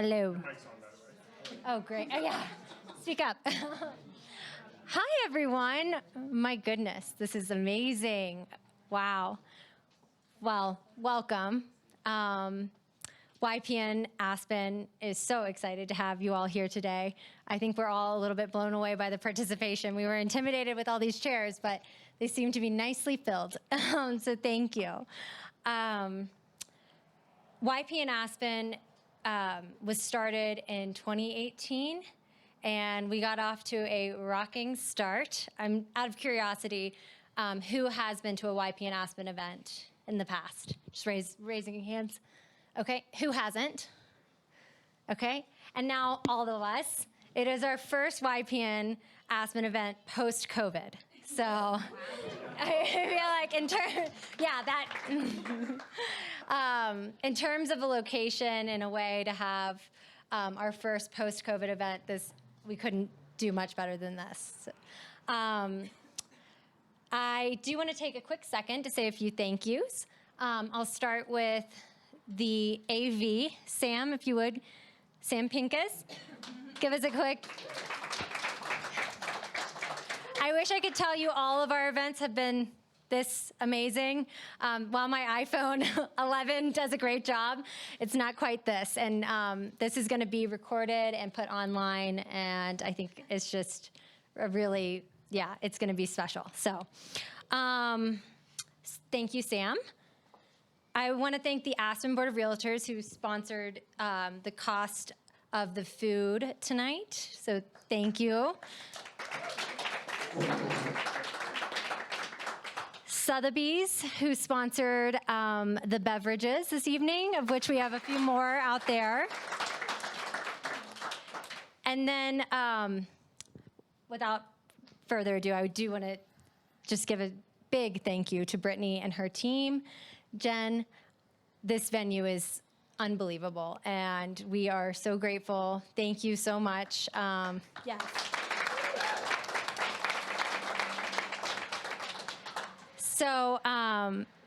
Hello. Oh, great. Oh, yeah. Speak up. Hi, everyone. My goodness, this is amazing. Wow. Well, welcome. YPN Aspen is so excited to have you all here today. I think we're all a little bit blown away by the participation. We were intimidated with all these chairs, but they seem to be nicely filled. So thank you. YPN Aspen was started in 2018, and we got off to a rocking start. I'm out of curiosity, who has been to a YPN Aspen event in the past? Just raising hands. Okay, who hasn't? Okay, and now all of us. It is our first YPN Aspen event post-COVID. So I feel like in terms of a location and a way to have our first post-COVID event, we couldn't do much better than this. I do want to take a quick second to say a few thank yous. I'll start with the AV, Sam, if you would. Sam Pincus, give us a quick. I wish I could tell you all of our events have been this amazing. While my iPhone 11 does a great job, it's not quite this. And this is going to be recorded and put online, and I think it's just a really, it's going to be special. So thank you, Sam. I want to thank the Aspen Board of Realtors who sponsored the cost of the food tonight. So thank you. Sotheby's, who sponsored the beverages this evening, of which we have a few more out there. And then, without further ado, I do want to just give a big thank you to Brittany and her team. Jen, this venue is unbelievable, and we are so grateful. Thank you so much. Yes. So,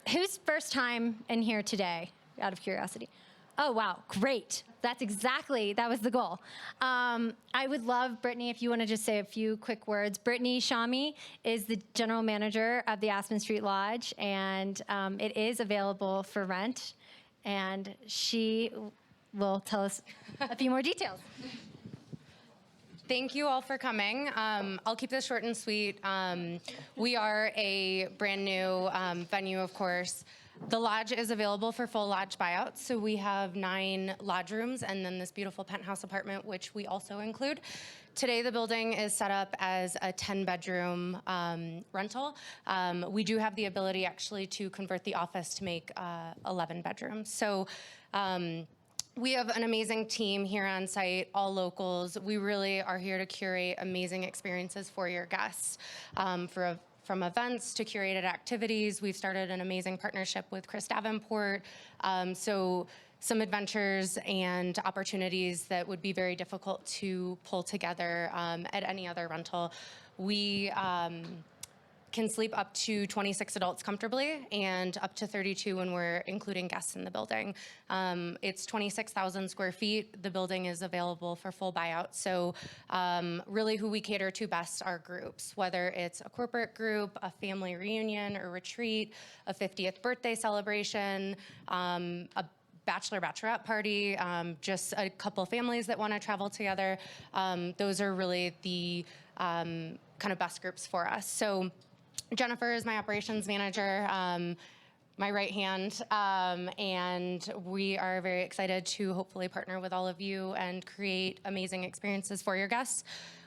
who's first time in here today, out of curiosity? Oh, wow, great. That was the goal. I would love, Brittany, if you want to just say a few quick words. Brittany Shami is the general manager of the Aspen Street Lodge, and it is available for rent, and she will tell us a few more details. Thank you all for coming. I'll keep this short and sweet. We are a brand new venue, of course. The lodge is available for full lodge buyouts, so we have 9 lodge rooms and then this beautiful penthouse apartment, which we also include. Today, the building is set up as a 10-bedroom rental. We do have the ability, actually, to convert the office to make 11 bedrooms. So we have an amazing team here on site, all locals. We really are here to curate amazing experiences for your guests. From events to curated activities, we've started an amazing partnership with Chris Davenport. So some adventures and opportunities that would be very difficult to pull together at any other rental. We can sleep up to 26 adults comfortably and up to 32 when we're including guests in the building. It's 26,000 square feet. The building is available for full buyout. So really who we cater to best are groups, whether it's a corporate group, a family reunion or retreat, a 50th birthday celebration, a bachelorette party, just a couple families that want to travel together. Those are really the kind of best groups for us. So Jennifer is my operations manager, my right hand, and we are very excited to hopefully partner with all of you and create amazing experiences for your guests.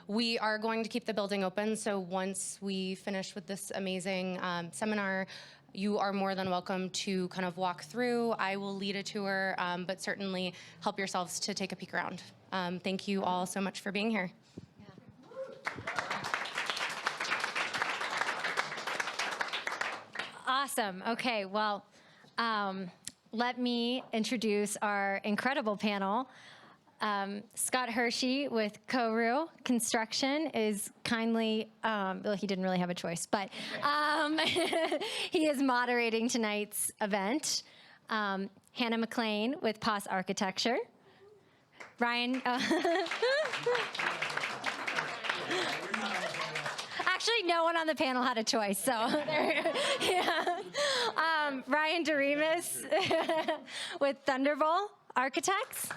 We are going to keep the building open, so once we finish with this amazing seminar, you are more than welcome to kind of walk through. I will lead a tour, but certainly help yourselves to take a peek around. Thank you all so much for being here. Awesome. Okay, well, let me introduce our incredible panel. Scott Hershey with Koru Construction is kindly, well, he didn't really have a choice, but he is moderating tonight's event. Hannah McLean with Poss Architecture. Ryan. Actually, no one on the panel had a choice, so yeah. Ryan Doremus with Thunderbolt Architects.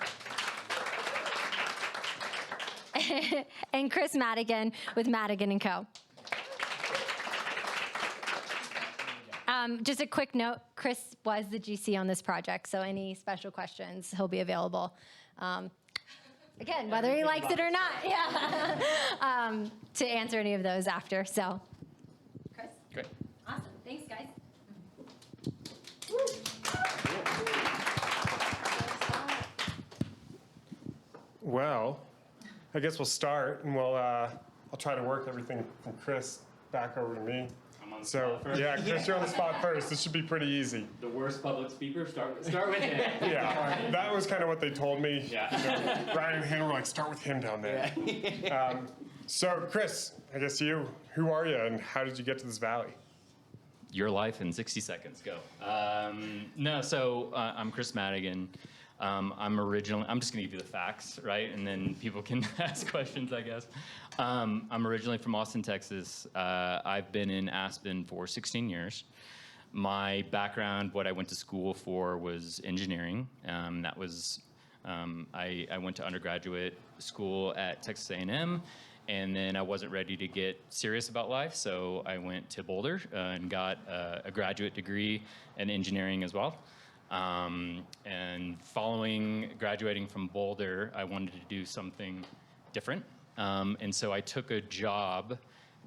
And Chris Madigan with Madigan & Co. Just a quick note, Chris was the GC on this project, so any special questions, he'll be available. Again, whether he likes it or not, yeah, to answer any of those after, so. Chris? Great. Awesome, thanks, guys. Well, I guess we'll start, and I'll try to work everything from Chris back over to me. I'm on the So, spot first. yeah, Chris, you're on the spot first. This should be pretty easy. The worst public speaker, start with him. Yeah, that was kind of what they told me. Yeah. You know, Ryan and Hannah were like, start with him down there. So, Chris, I guess who are you, and how did you get to this valley? Your life in 60 seconds, go. I'm Chris Madigan. I'm just gonna give you the facts, right? And then people can ask questions, I guess. I'm originally from Austin, Texas. I've been in Aspen for 16 years. My background, what I went to school for was engineering. I went to undergraduate school at Texas A&M, and then I wasn't ready to get serious about life, so I went to Boulder and got a graduate degree in engineering as well. And following graduating from Boulder, I wanted to do something different. And so I took a job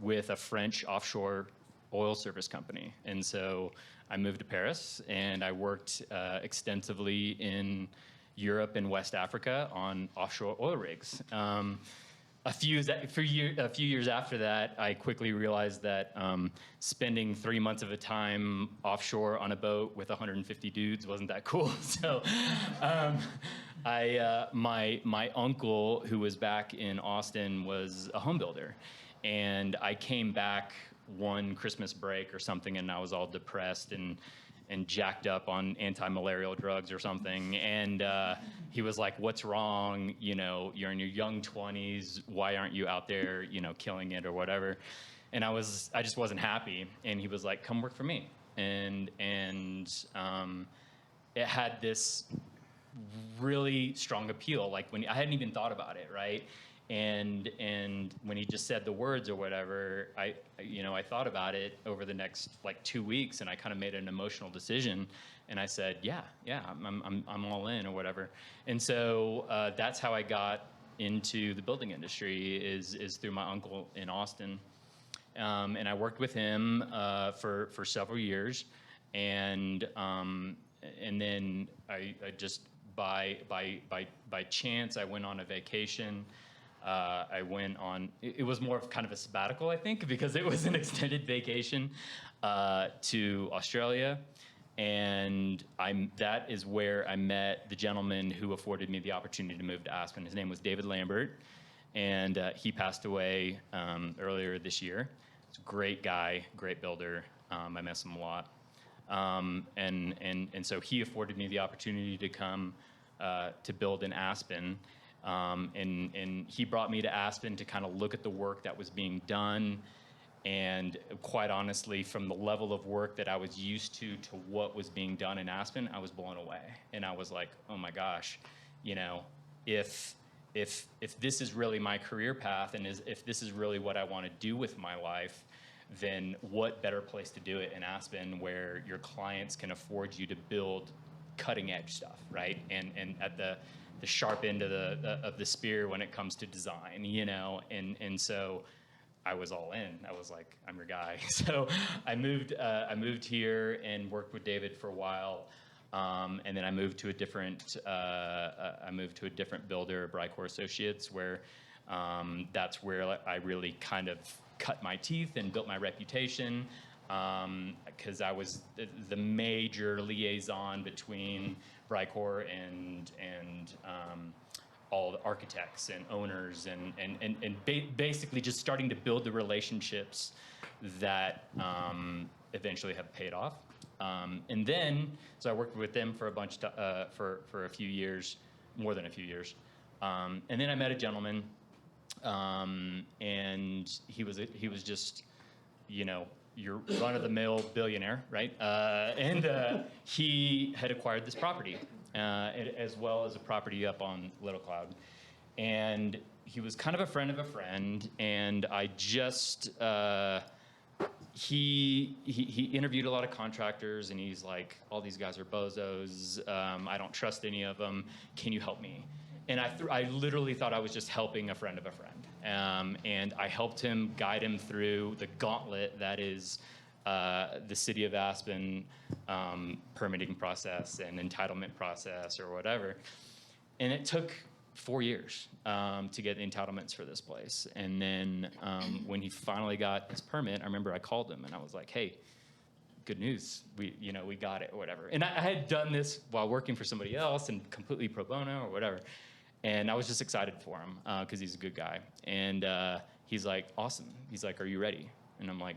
with a French offshore oil service company. And so I moved to Paris, and I worked extensively in Europe and West Africa on offshore oil rigs. A few years after that, I quickly realized that spending 3 months of a time offshore on a boat with 150 dudes wasn't that cool. So my uncle, who was back in Austin, was a home builder. And I came back one Christmas break or something, and I was all depressed and jacked up on anti-malarial drugs or something. And he was like, what's wrong? You know, you're in your young 20s. Why aren't you out there, killing it or whatever? And I just wasn't happy. And he was like, come work for me. And it had this really strong appeal. Like when I hadn't even thought about it, right? And when he just said the words or whatever, I thought about it over the next 2 weeks, and I kind of made an emotional decision, and I said, yeah, I'm all in or whatever. And so that's how I got into the building industry is through my uncle in Austin, and I worked with him for several years, and then I just by chance I went on a vacation. I went on, it was more of kind of a sabbatical, I think, because it was an extended vacation to Australia. And that is where I met the gentleman who afforded me the opportunity to move to Aspen. His name was David Lambert, and he passed away earlier this year. He's a great guy, great builder. I miss him a lot. And so he afforded me the opportunity to come to build in Aspen. And he brought me to Aspen to kind of look at the work that was being done. And quite honestly, from the level of work that I was used to what was being done in Aspen, I was blown away. And I was like, oh my gosh, if this is really my career path, and if this is really what I want to do with my life, then what better place to do it in Aspen, where your clients can afford you to build cutting edge stuff, right? And at the sharp end of the spear when it comes to design, and so I was all in. I was like, I'm your guy. So I moved here and worked with David for a while, and then I moved to a different builder, Brycor Associates, where that's where I really kind of cut my teeth and built my reputation, because I was the major liaison between Brycor and all the architects and owners and basically just starting to build the relationships that eventually have paid off. And then, so I worked with them for a few years, more than a few years. And then I met a gentleman, and he was just, you know, your run-of-the-mill billionaire, right? And he had acquired this property, as well as a property up on Little Cloud. And he was kind of a friend of a friend, and I just, he interviewed a lot of contractors, and he's like, all these guys are bozos, I don't trust any of them, can you help me? And I literally thought I was just helping a friend of a friend. And I helped him, guide him through the gauntlet that is the city of Aspen permitting process and entitlement process or whatever. And it took 4 years to get the entitlements for this place. And then when he finally got his permit, I remember I called him and I was like, hey, good news, we got it or whatever. And I had done this while working for somebody else and completely pro bono or whatever. And I was just excited for him because he's a good guy. And he's like, awesome. He's like, are you ready? And I'm like,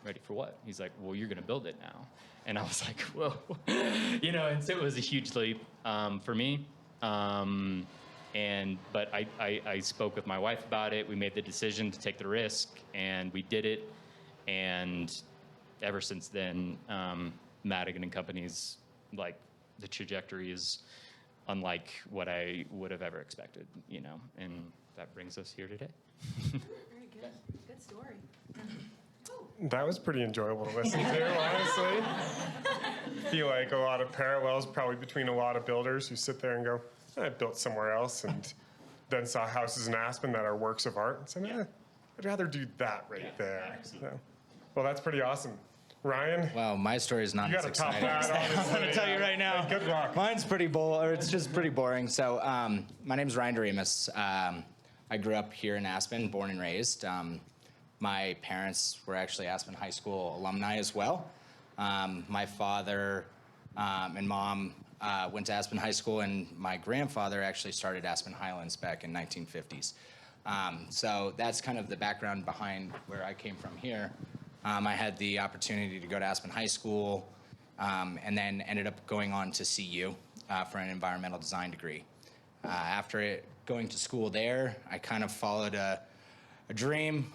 ready for what? He's like, well, you're going to build it now. And I was like, whoa. And so it was a huge leap for me. But I spoke with my wife about it. We made the decision to take the risk, and we did it. And ever since then, Madigan and Company's, like, the trajectory is unlike what I would have ever expected, and that brings us here today. Very good. Good story. That was pretty enjoyable to listen to, honestly. I feel like a lot of parallels probably between a lot of builders who sit there and go, I built somewhere else, and then saw houses in Aspen that are works of art, and said, I'd rather do that there. So, well, that's pretty awesome. Ryan? Well, my story is not You as gotta top exciting. that, honestly. I'm going to tell you right now. Good luck. Mine's pretty it's just pretty boring. So my name's Ryan Doremus. I grew up here in Aspen, born and raised. My parents were actually Aspen High School alumni as well. My father and mom went to Aspen High School, and my grandfather actually started Aspen Highlands back in 1950s. So that's kind of the background behind where I came from here. I had the opportunity to go to Aspen High School and then ended up going on to CU for an environmental design degree. After going to school there, I kind of followed a dream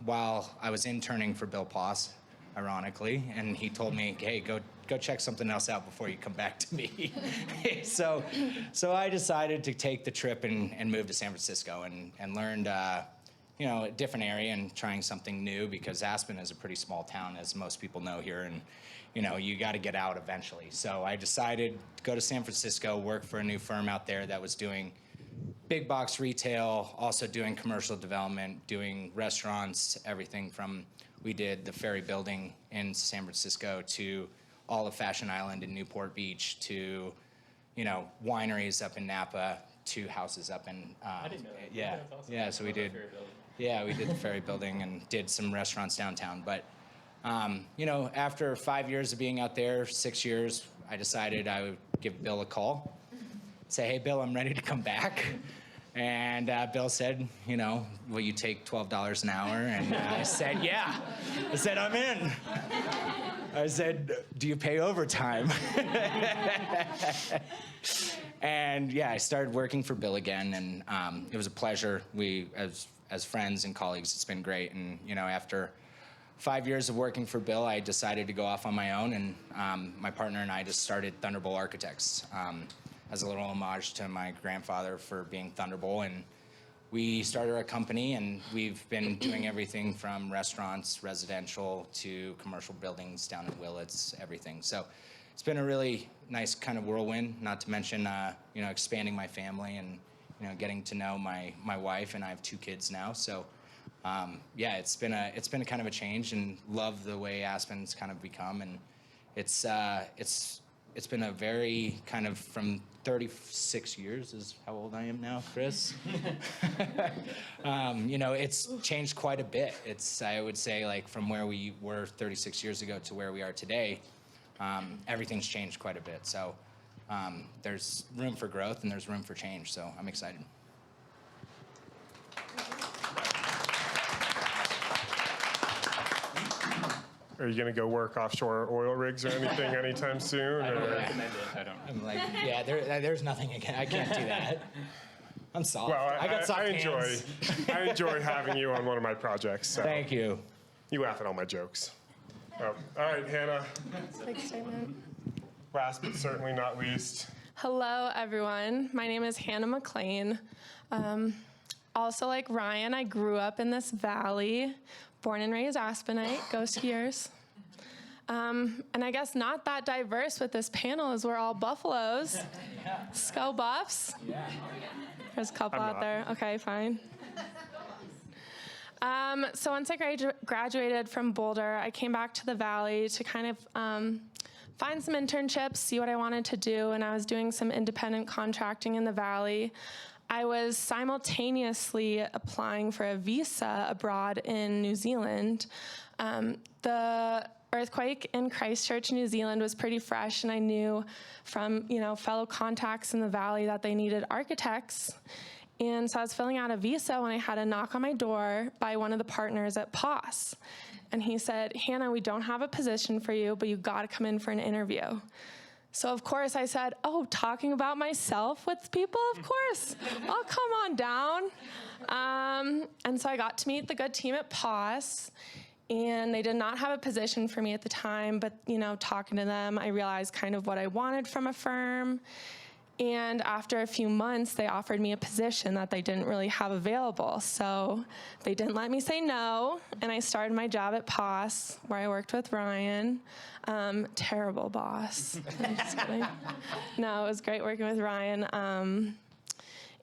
while I was interning for Bill Poss, ironically, and he told me, hey, go check something else out before you come back to me. So I decided to take the trip and move to San Francisco and learned a different area and trying something new, because Aspen is a pretty small town, as most people know here, and you got to get out eventually. So I decided to go to San Francisco, work for a new firm out there that was doing big box retail, also doing commercial development, doing restaurants, everything from, we did the Ferry Building in San Francisco to all of Fashion Island in Newport Beach to, wineries up in Napa to houses up in, I didn't know that. yeah, That's awesome. yeah. So we did, yeah, we did the Ferry Building and did some restaurants downtown. But, after 5 years of being out there, 6 years, I decided I would give Bill a call, say, hey, Bill, I'm ready to come back. And Bill said, will you take $12 an hour? And I said, yeah. I said, I'm in. I said, do you pay overtime? And yeah, I started working for Bill again, and it was a pleasure. We, as friends and colleagues, it's been great. And after 5 years of working for Bill, I decided to go off on my own, and my partner and I just started Thunderbolt Architects as a little homage to my grandfather for being Thunderbolt. And we started our company, and we've been doing everything from restaurants, residential, to commercial buildings down in Willits, everything. So it's been a really nice kind of whirlwind, not to mention, expanding my family and, getting to know my wife, and I have 2 kids now. So, it's been a kind of a change, and love the way Aspen's kind of become. And it's been a very kind of, from 36 years is how old I am now, Chris. It's changed quite a bit. I would say, like, from where we were 36 years ago to where we are today, everything's changed quite a bit. So there's room for growth and there's room for change. So I'm excited. Are you going to go work offshore oil rigs or anything anytime soon? I don't Or? recommend it. I don't. I'm like, yeah, there's nothing I can't do that. I'm soft. Well, I got soft hands. I enjoy having you on one of my projects. So Thank you. you laugh at all my jokes. Oh, all right, Hannah. Big statement. Last but certainly not least. Hello, everyone. My name is Hannah McLean. Also, like Ryan, I grew up in this valley, born and raised Aspenite, go Skiers. And I guess not that diverse with this panel as we're all Buffaloes. Sko Buffs. There's a couple I'm out not. there. Okay, fine. So once I graduated from Boulder, I came back to the Valley to kind of find some internships, see what I wanted to do, and I was doing some independent contracting in the Valley. I was simultaneously applying for a visa abroad in New Zealand. The earthquake in Christchurch, New Zealand was pretty fresh, and I knew from fellow contacts in the Valley that they needed architects. And so I was filling out a visa when I had a knock on my door by one of the partners at POS. And he said, Hannah, we don't have a position for you, but you got to come in for an interview. So of course I said, oh, talking about myself with people? Of course, I'll come on down. And so I got to meet the good team at POS. And they did not have a position for me at the time, but talking to them, I realized kind of what I wanted from a firm. And after a few months, they offered me a position that they didn't really have available. So they didn't let me say no, and I started my job at POS, where I worked with Ryan. Terrible boss. I'm just kidding. No, it was great working with Ryan.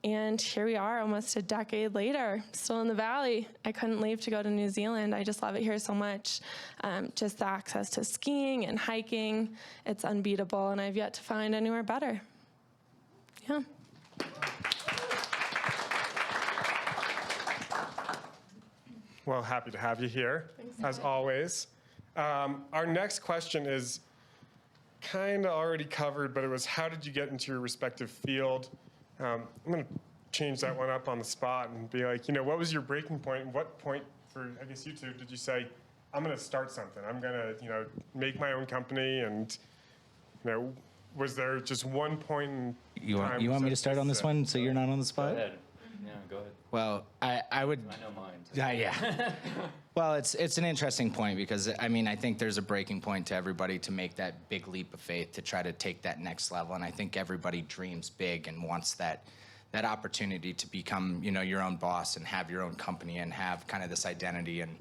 And here we are almost a decade later, still in the Valley. I couldn't leave to go to New Zealand. I just love it here so much. Just the access to skiing and hiking, it's unbeatable, and I've yet to find anywhere better. Yeah. Well, happy to have you here, as always. Our next question is kind of already covered, but it was how did you get into your respective field? I'm going to change that one up on the spot and be like, what was your breaking point? What point for, I guess you two, did you say, I'm going to start something. I'm going to, make my own company and, was there just one point in You time want me to that start on this one so you're not on the Go spot? ahead. Yeah, go ahead. Well, I would. I know mine. Yeah. Well, it's an interesting point because I think there's a breaking point to everybody to make that big leap of faith to try to take that next level, and I think everybody dreams big and wants that opportunity to become your own boss and have your own company and have kind of this identity, and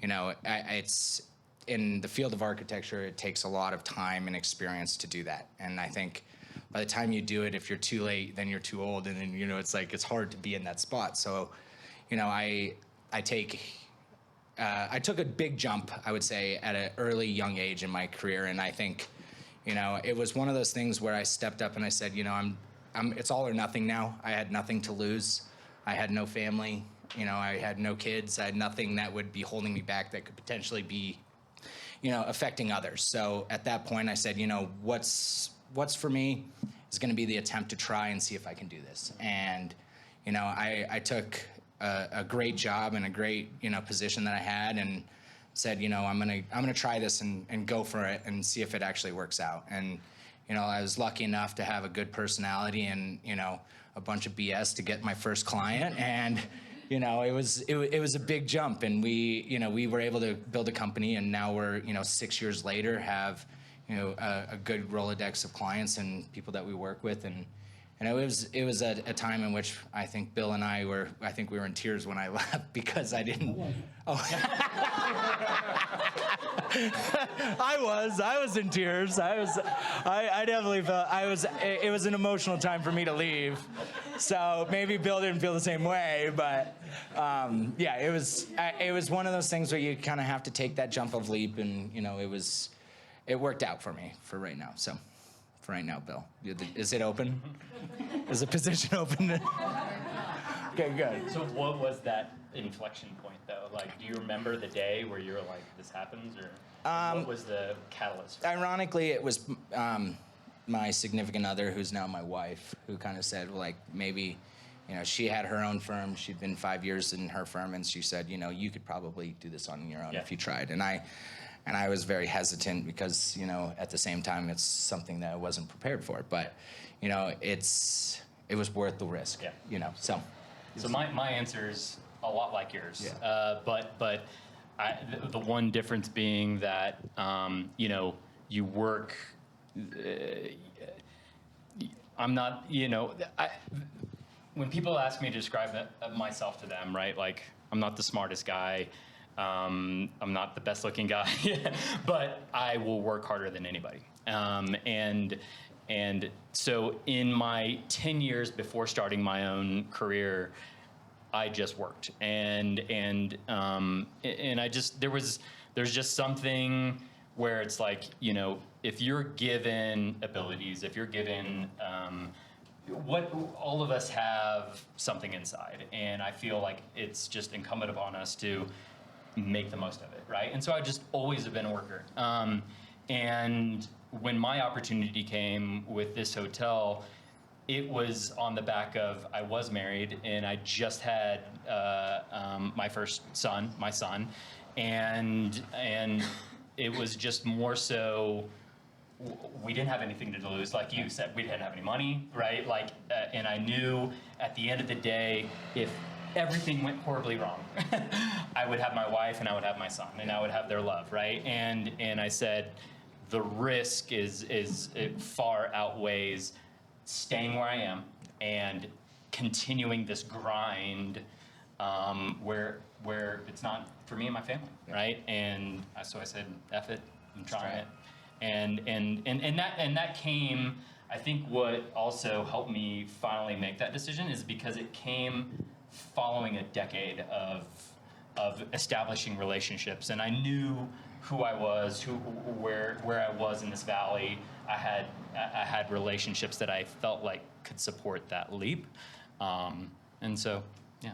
it's in the field of architecture, it takes a lot of time and experience to do that, and I think by the time you do it, if you're too late, then you're too old, and then it's hard to be in that spot. So, I took a big jump, I would say, at an early young age in my career, and I think, it was one of those things where I stepped up and I said, it's all or nothing now. I had nothing to lose. I had no family. I had no kids. I had nothing that would be holding me back that could potentially be, affecting others. So at that point, I said, what's for me is going to be the attempt to try and see if I can do this. And, I took a great job and a great, position that I had and said, I'm gonna try this and go for it and see if it actually works out. And, I was lucky enough to have a good personality and, a bunch of BS to get my first client. And, it was a big jump, and we were able to build a company, and now we're 6 years later have a good Rolodex of clients and people that we work with, and it was a time in which I think Bill and I were in tears when I left because I didn't. Oh. I was in tears. I definitely felt it was an emotional time for me to leave. So maybe Bill didn't feel the same way, but yeah, it was one of those things where you kind of have to take that jump of leap, and it worked out for me for right now. So for right now, Bill, is it open? Is the position open? Okay, good. So what was that inflection point, though? Like, do you remember the day where you were like, this happens, or what was the catalyst? For Ironically, it was my significant other, who's now my wife, who kind of said, like, maybe, she had her own firm. She'd been 5 years in her firm, and she said, you could probably do this on your own if you tried. And I was very hesitant because, at the same time, it's something that I wasn't prepared for. But, it was worth the risk. Yeah. You know, so. So my answer is a lot like yours, Yeah. but the one difference being that you know, you work. I'm not, you know, when people ask me to describe myself to them, right? Like, I'm not the smartest guy. I'm not the best looking guy, but I will work harder than anybody. And so in my 10 years before starting my own career, I just worked, and I just there's just something where it's like, you know, if you're given abilities, if you're given what all of us have something inside, and I feel like it's just incumbent upon us to make the most of it, right? And so I just always have been a worker. And when my opportunity came with this hotel, it was on the back of, I was married and I just had my first son, and it was just more so, we didn't have anything to lose. Like you said, we didn't have any money, right? Like, and I knew at the end of the day, if everything went horribly wrong, I would have my wife and I would have my son and I would have their love, right? And I said, the risk it far outweighs staying where I am and continuing this grind where it's not for me and my family, right? And so I said, F it, I'm trying it. And that came, I think what also helped me finally make that decision is because it came following a decade of establishing relationships, and I knew who I was, where I was in this valley. I had relationships that I felt like could support that leap, and so yeah,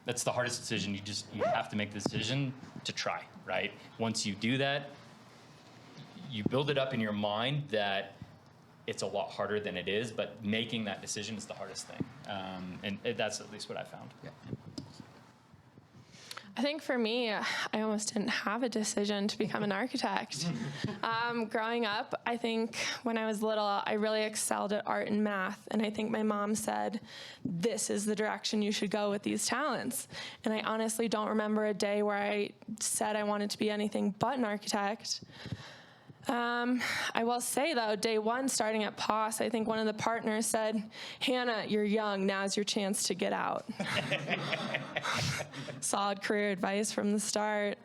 that's the hardest decision. You have to make the decision to try, right? Once you do that, you build it up in your mind that it's a lot harder than it is, but making that decision is the hardest thing, and that's at least what I found. Yeah. I think for me, I almost didn't have a decision to become an architect. Growing up, I think when I was little, I really excelled at art and math. And I think my mom said, this is the direction you should go with these talents. And I honestly don't remember a day where I said I wanted to be anything but an architect. I will say, though, day one, starting at POS, I think one of the partners said, Hannah, you're young. Now's your chance to get out. Solid career advice from the start.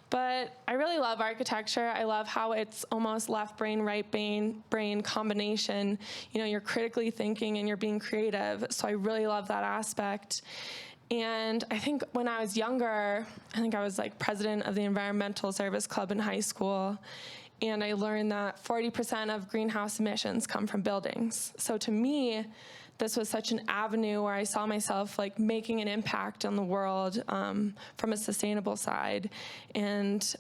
But I really love architecture. I love how it's almost left brain, right brain combination. You know, you're critically thinking and you're being creative. So I really love that aspect. And I think when I was younger, I think I was like president of the Environmental Service Club in high school. And I learned that 40% of greenhouse emissions come from buildings. So to me, this was such an avenue where I saw myself like making an impact on the world from a sustainable side, and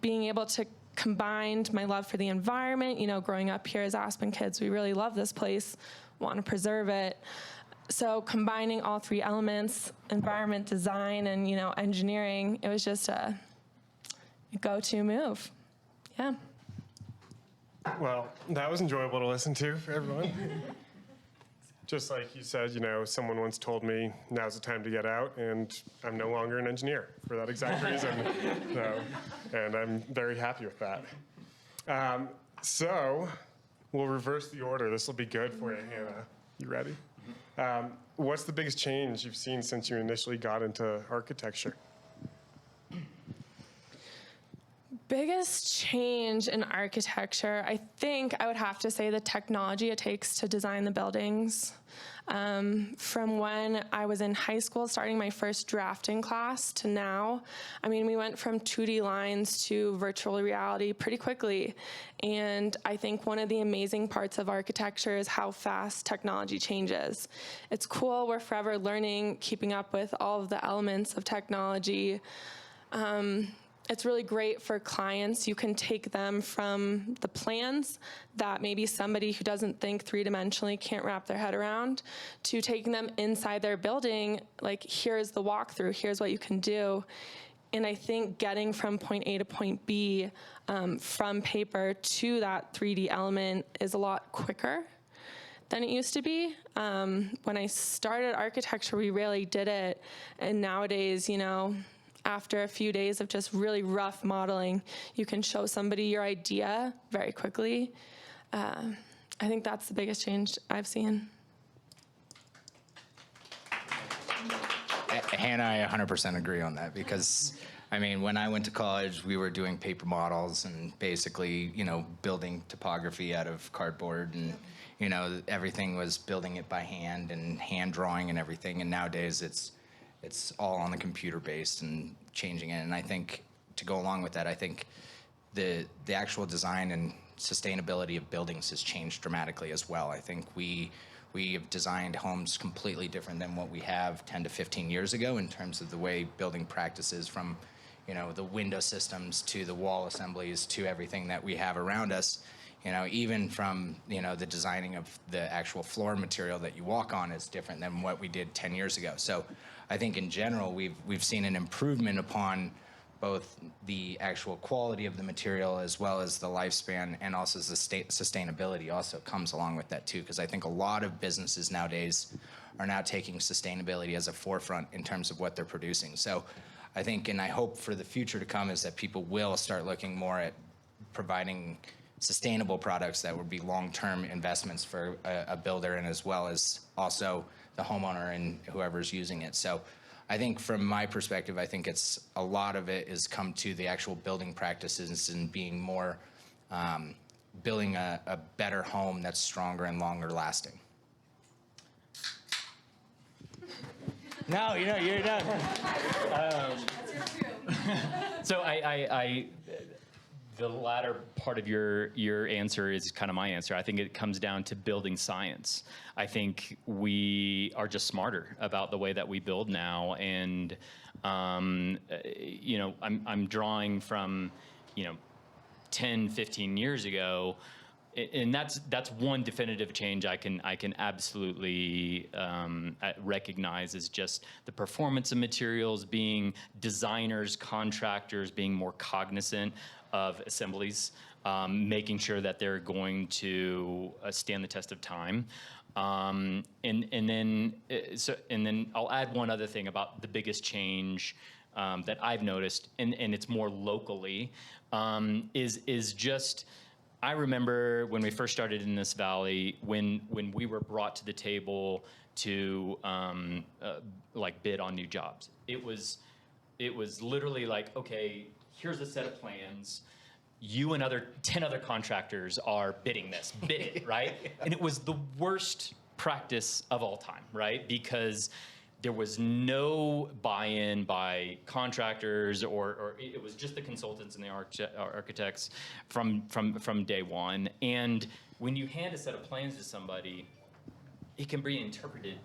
being able to combine my love for the environment. You know, growing up here as Aspen kids, we really love this place, want to preserve it. So combining all three elements, environment, design, and, you know, engineering, it was just a go-to move. Yeah. Well, that was enjoyable to listen to for everyone. Just like you said, you know, someone once told me, now's the time to get out, and I'm no longer an engineer for that exact reason. So, and I'm very happy with that. So we'll reverse the order. This will be good for you, Hannah. You ready? What's the biggest change you've seen since you initially got into architecture? Biggest change in architecture, I think I would have to say the technology it takes to design the buildings. From when I was in high school, starting my first drafting class, to now, I mean, we went from 2D lines to virtual reality pretty quickly. And I think one of the amazing parts of architecture is how fast technology changes. It's cool, we're forever learning, keeping up with all of the elements of technology. It's really great for clients. You can take them from the plans that maybe somebody who doesn't think three-dimensionally can't wrap their head around, to taking them inside their building, like, here's the walkthrough, here's what you can do. And I think getting from point A to point B from paper to that 3D element is a lot quicker. than it used to be. When I started architecture, we really did it. And nowadays, after a few days of just really rough modeling, you can show somebody your idea very quickly. I think that's the biggest change I've seen. Hannah, I 100% agree on that because, when I went to college, we were doing paper models and basically, building topography out of cardboard and, everything was building it by hand and hand drawing and everything. And nowadays it's all on the computer based and changing it. And I think to go along with that, I think the actual design and sustainability of buildings has changed dramatically as well. I think we have designed homes completely different than what we have 10 to 15 years ago in terms of the way building practices, from the window systems to the wall assemblies to everything that we have around us. Even from the designing of the actual floor material that you walk on is different than what we did 10 years ago. So I think in general we've seen an improvement upon both the actual quality of the material as well as the lifespan, and also the sustainability also comes along with that too, because I think a lot of businesses nowadays are now taking sustainability as a forefront in terms of what they're producing. So I think, and I hope for the future to come, is that people will start looking more at providing sustainable products that would be long-term investments for a builder, and as well as also the homeowner and whoever's using it. So I think from my perspective, I think it's a lot of it has come to the actual building practices and being more, building a better home that's stronger and longer lasting. No, you're done. So I the latter part of your answer is kind of my answer. I think it comes down to building science. I think we are just smarter about the way that we build now, and I'm drawing from 10, 15 years ago, and that's one definitive change I can absolutely recognize, is just the performance of materials, being designers, contractors being more cognizant of assemblies, making sure that they're going to stand the test of time. And then I'll add one other thing about the biggest change that I've noticed, and it's more locally, is just, I remember when we first started in this valley, when we were brought to the table to bid on new jobs. It was literally like, okay, here's a set of plans. You and 10 other contractors are bidding this. Bid it, right? And it was the worst practice of all time, right? Because there was no buy-in by contractors, or it was just the consultants and the architects from day one. And when you hand a set of plans to somebody, it can be interpreted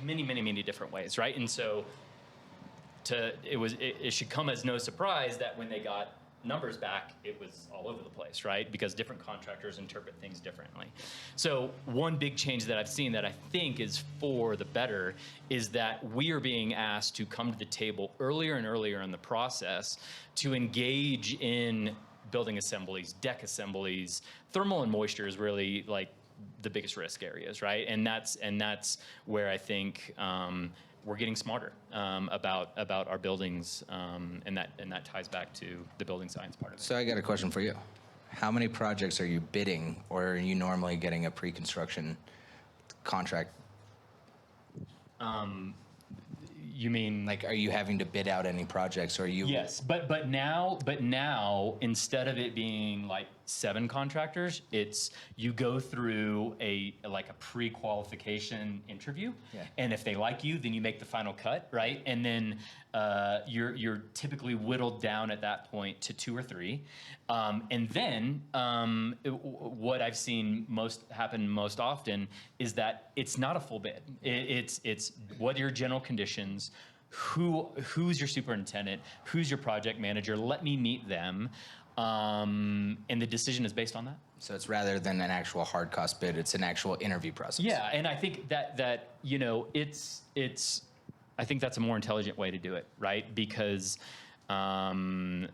many, many, many different ways, right? And so it should come as no surprise that when they got numbers back, it was all over the place, right? Because different contractors interpret things differently. So one big change that I've seen that I think is for the better is that we are being asked to come to the table earlier and earlier in the process to engage in building assemblies, deck assemblies. Thermal and moisture is really like the biggest risk areas, right? And that's where I think we're getting smarter about our buildings, and that ties back to the building science part of it. So I got a question for you. How many projects are you bidding, or are you normally getting a pre-construction contract? You mean, Like, are you having to bid out any projects, or are you? yes, but now instead of it being like 7 contractors, it's you go through a pre-qualification interview, Yeah. and if they like you, then you make the final cut, right? And then you're typically whittled down at that point to 2 or 3, and then what I've seen happen most often is that it's not a full bid. It's what are your general conditions. Who's your superintendent? Who's your project manager? Let me meet them, and the decision is based on that. So it's rather than an actual hard cost bid, it's an actual interview process. Yeah, and I think that it's I think that's a more intelligent way to do it, right? Because there's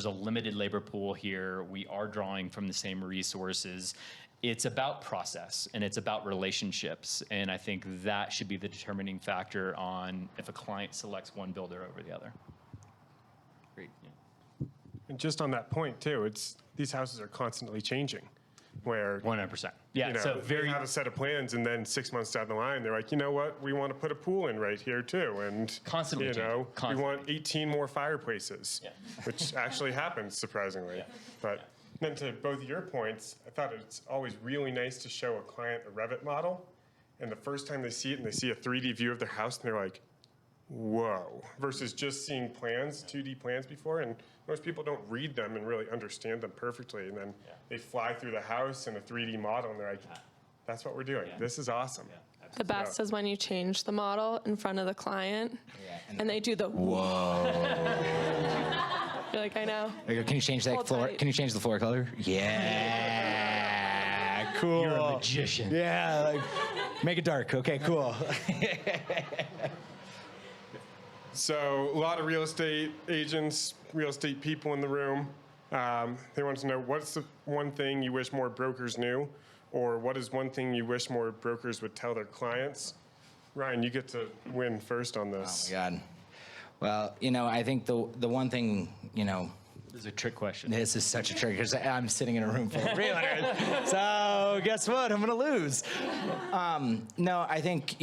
a limited labor pool here. We are drawing from the same resources, it's about process and it's about relationships. And I think that should be the determining factor on if a client selects one builder over the other. Great. And just on that point too, these houses are constantly changing. Where 100%. Yeah, you know, so they have a set of plans, and then 6 months down the line, they're like, you know what, we want to put a pool in right here too, and Constantly you know, changing. we want 18 more fireplaces, Yeah. which actually happens surprisingly. Yeah. But then to both your points, I thought it's always really nice to show a client a Revit model, and the first time they see it and they see a 3D view of their house, and they're like, whoa, versus just seeing plans, 2D plans before, and most people don't read them and really understand them perfectly, and then they fly through the house in a 3D model, and they're like, that's what we're doing. This is awesome. The best is when you change the model in front of the client, and they do the Whoa. You're like, I know. I go, can you change that Hold floor? tight. Can you change the floor color? Yeah. Cool. You're a magician. Yeah. Like, make it dark. Okay, cool. So a lot of real estate agents, real estate people in the room. They want to know, what's the one thing you wish more brokers knew? Or what is one thing you wish more brokers would tell their clients? Ryan, you get to win first on Oh this. my God. Well, I think the one thing, This is a trick question. this is such a trick because I'm sitting in a room full of realtors. So guess what? I'm going to lose. No, I think,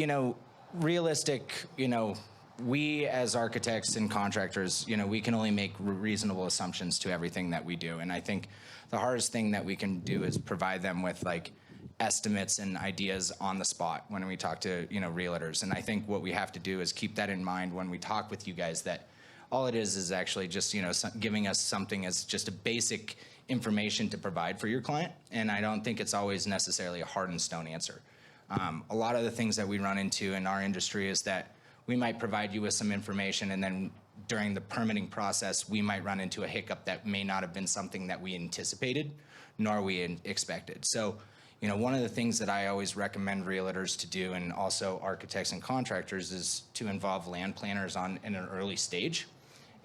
realistic, we as architects and contractors, we can only make reasonable assumptions to everything that we do. And I think the hardest thing that we can do is provide them with like estimates and ideas on the spot when we talk to, realtors. And I think what we have to do is keep that in mind when we talk with you guys, that all it is actually just, giving us something as just a basic information to provide for your client. And I don't think it's always necessarily a hard and stone answer. A lot of the things that we run into in our industry is that we might provide you with some information, and then during the permitting process, we might run into a hiccup that may not have been something that we anticipated, nor we expected. So, one of the things that I always recommend realtors to do, and also architects and contractors, is to involve land planners in an early stage.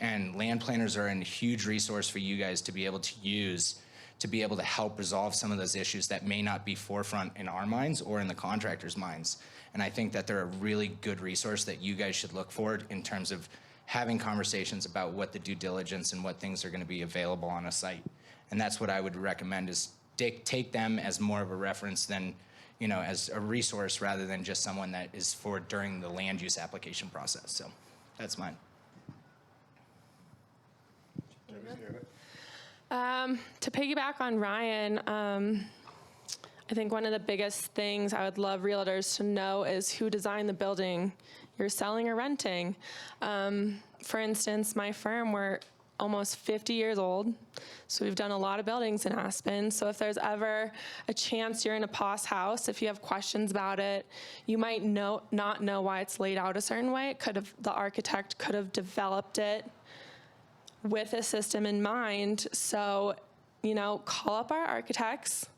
And land planners are a huge resource for you guys to be able to use to be able to help resolve some of those issues that may not be forefront in our minds or in the contractors' minds. And I think that they're a really good resource that you guys should look forward in terms of having conversations about what the due diligence and what things are going to be available on a site. And that's what I would recommend, is take them as more of a reference than, as a resource, rather than just someone that is for during the land use application process. So that's mine. To piggyback on Ryan, I think one of the biggest things I would love realtors to know is who designed the building you're selling or renting. For instance, my firm, we're almost 50 years old, so we've done a lot of buildings in Aspen. So if there's ever a chance you're in a POS house, if you have questions about it, you might not know why it's laid out a certain way. The architect could have developed it with a system in mind. So, call up our architects.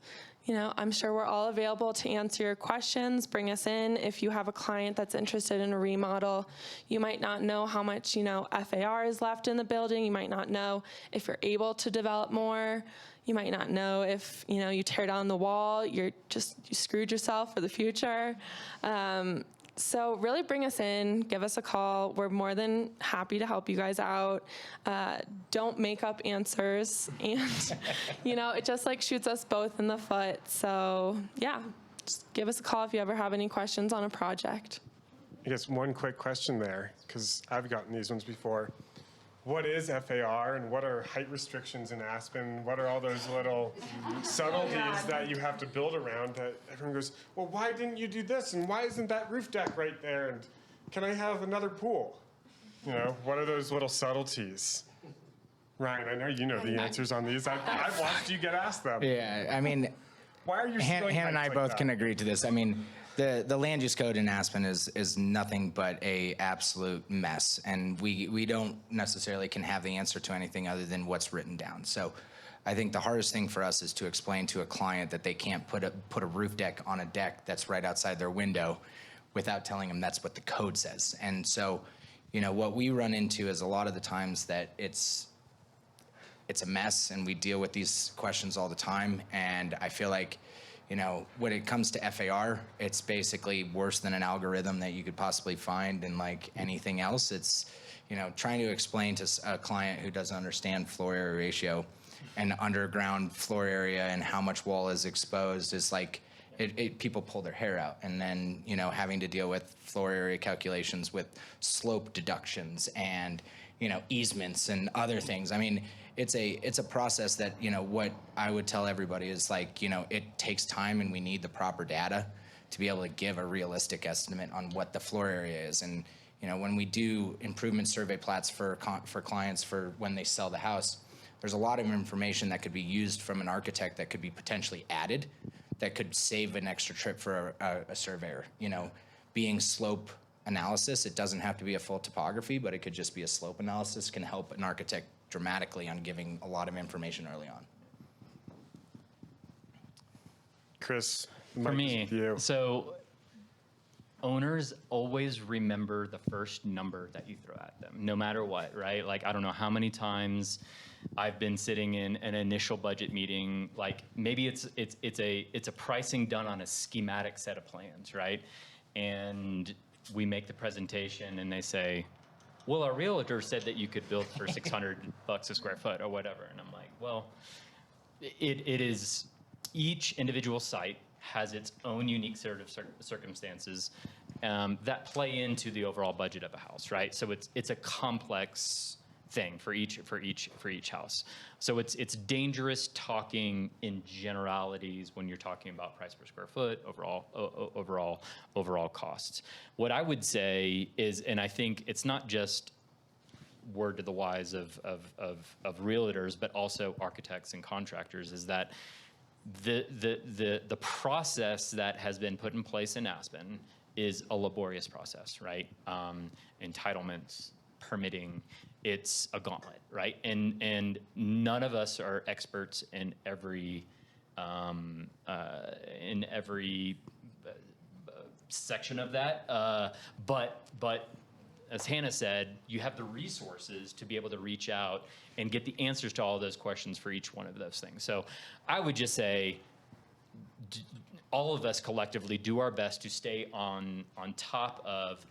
I'm sure we're all available to answer your questions. Bring us in. If you have a client that's interested in a remodel, you might not know how much, FAR is left in the building. You might not know if you're able to develop more. You might not know if, you tear down the wall, you screwed yourself for the future. So really bring us in, give us a call. We're more than happy to help you guys out. Don't make up answers. And, it just shoots us both in the foot. So yeah, just give us a call if you ever have any questions on a project. I guess one quick question there, because I've gotten these ones before. What is FAR, and what are height restrictions in Aspen? What are all those little subtleties that you have to build around that everyone goes, well, why didn't you do this? And why isn't that roof deck right there? And can I have another pool? What are those little subtleties? Ryan, I know you know the answers on these. I've watched you get asked them. Yeah, I mean, Why are you Hannah and I both can agree to this. I mean, the land use code in Aspen is nothing but a absolute mess, and we don't necessarily can have the answer to anything other than what's written down. So I think the hardest thing for us is to explain to a client that they can't put a roof deck on a deck that's right outside their window without telling them that's what the code says. And so, what we run into is a lot of the times that it's a mess, and we deal with these questions all the time. And I feel like when it comes to FAR, it's basically worse than an algorithm that you could possibly find in like anything else. It's, trying to explain to a client who doesn't understand floor area ratio and underground floor area and how much wall is exposed is like, people pull their hair out. And then, having to deal with floor area calculations with slope deductions and, easements and other things. I mean, it's a process that, what I would tell everybody is like, it takes time and we need the proper data to be able to give a realistic estimate on what the floor area is. And, when we do improvement survey plats for clients for when they sell the house, there's a lot of information that could be used from an architect that could be potentially added that could save an extra trip for a surveyor. Being slope analysis, it doesn't have to be a full topography, but it could just be a slope analysis, can help an architect dramatically on giving a lot of information early on. Chris, For Mike, me, you. so owners always remember the first number that you throw at them, no matter what, right? Like, I don't know how many times I've been sitting in an initial budget meeting, like maybe it's a pricing done on a schematic set of plans, right? And we make the presentation and they say, well, our realtor said that you could build for $600 a square foot or whatever. And I'm like, well, it is, each individual site has its own unique set of circumstances that play into the overall budget of a house, right? So it's a complex thing for each house. So it's dangerous talking in generalities when you're talking about price per square foot, overall costs. What I would say is, and I think it's not just word to the wise of realtors, but also architects and contractors, is that the process that has been put in place in Aspen is a laborious process, right? Entitlements, permitting, it's a gauntlet, right? And none of us are experts in every section of that, but as Hannah said, you have the resources to be able to reach out and get the answers to all of those questions for each one of those things. So I would just say, all of us collectively do our best to stay on top of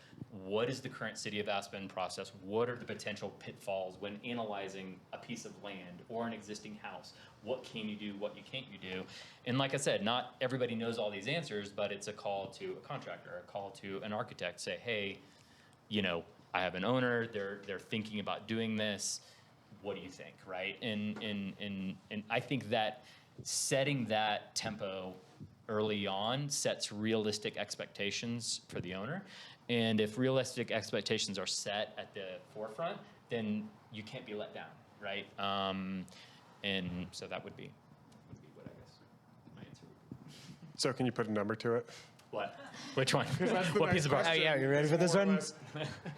what is the current City of Aspen process, what are the potential pitfalls when analyzing a piece of land or an existing house, what can you do, what you can't you do. And like I said, not everybody knows all these answers, but it's a call to a contractor, a call to an architect, say, hey, I have an owner, they're thinking about doing this, what do you think, right? And I think that setting that tempo early on sets realistic expectations for the owner. And if realistic expectations are set at the forefront, then you can't be let down, right? And so that would be what I guess my answer would be. So can you put a number to it? What? Which one? That's the What next piece of art? question. you ready for this More or one? less,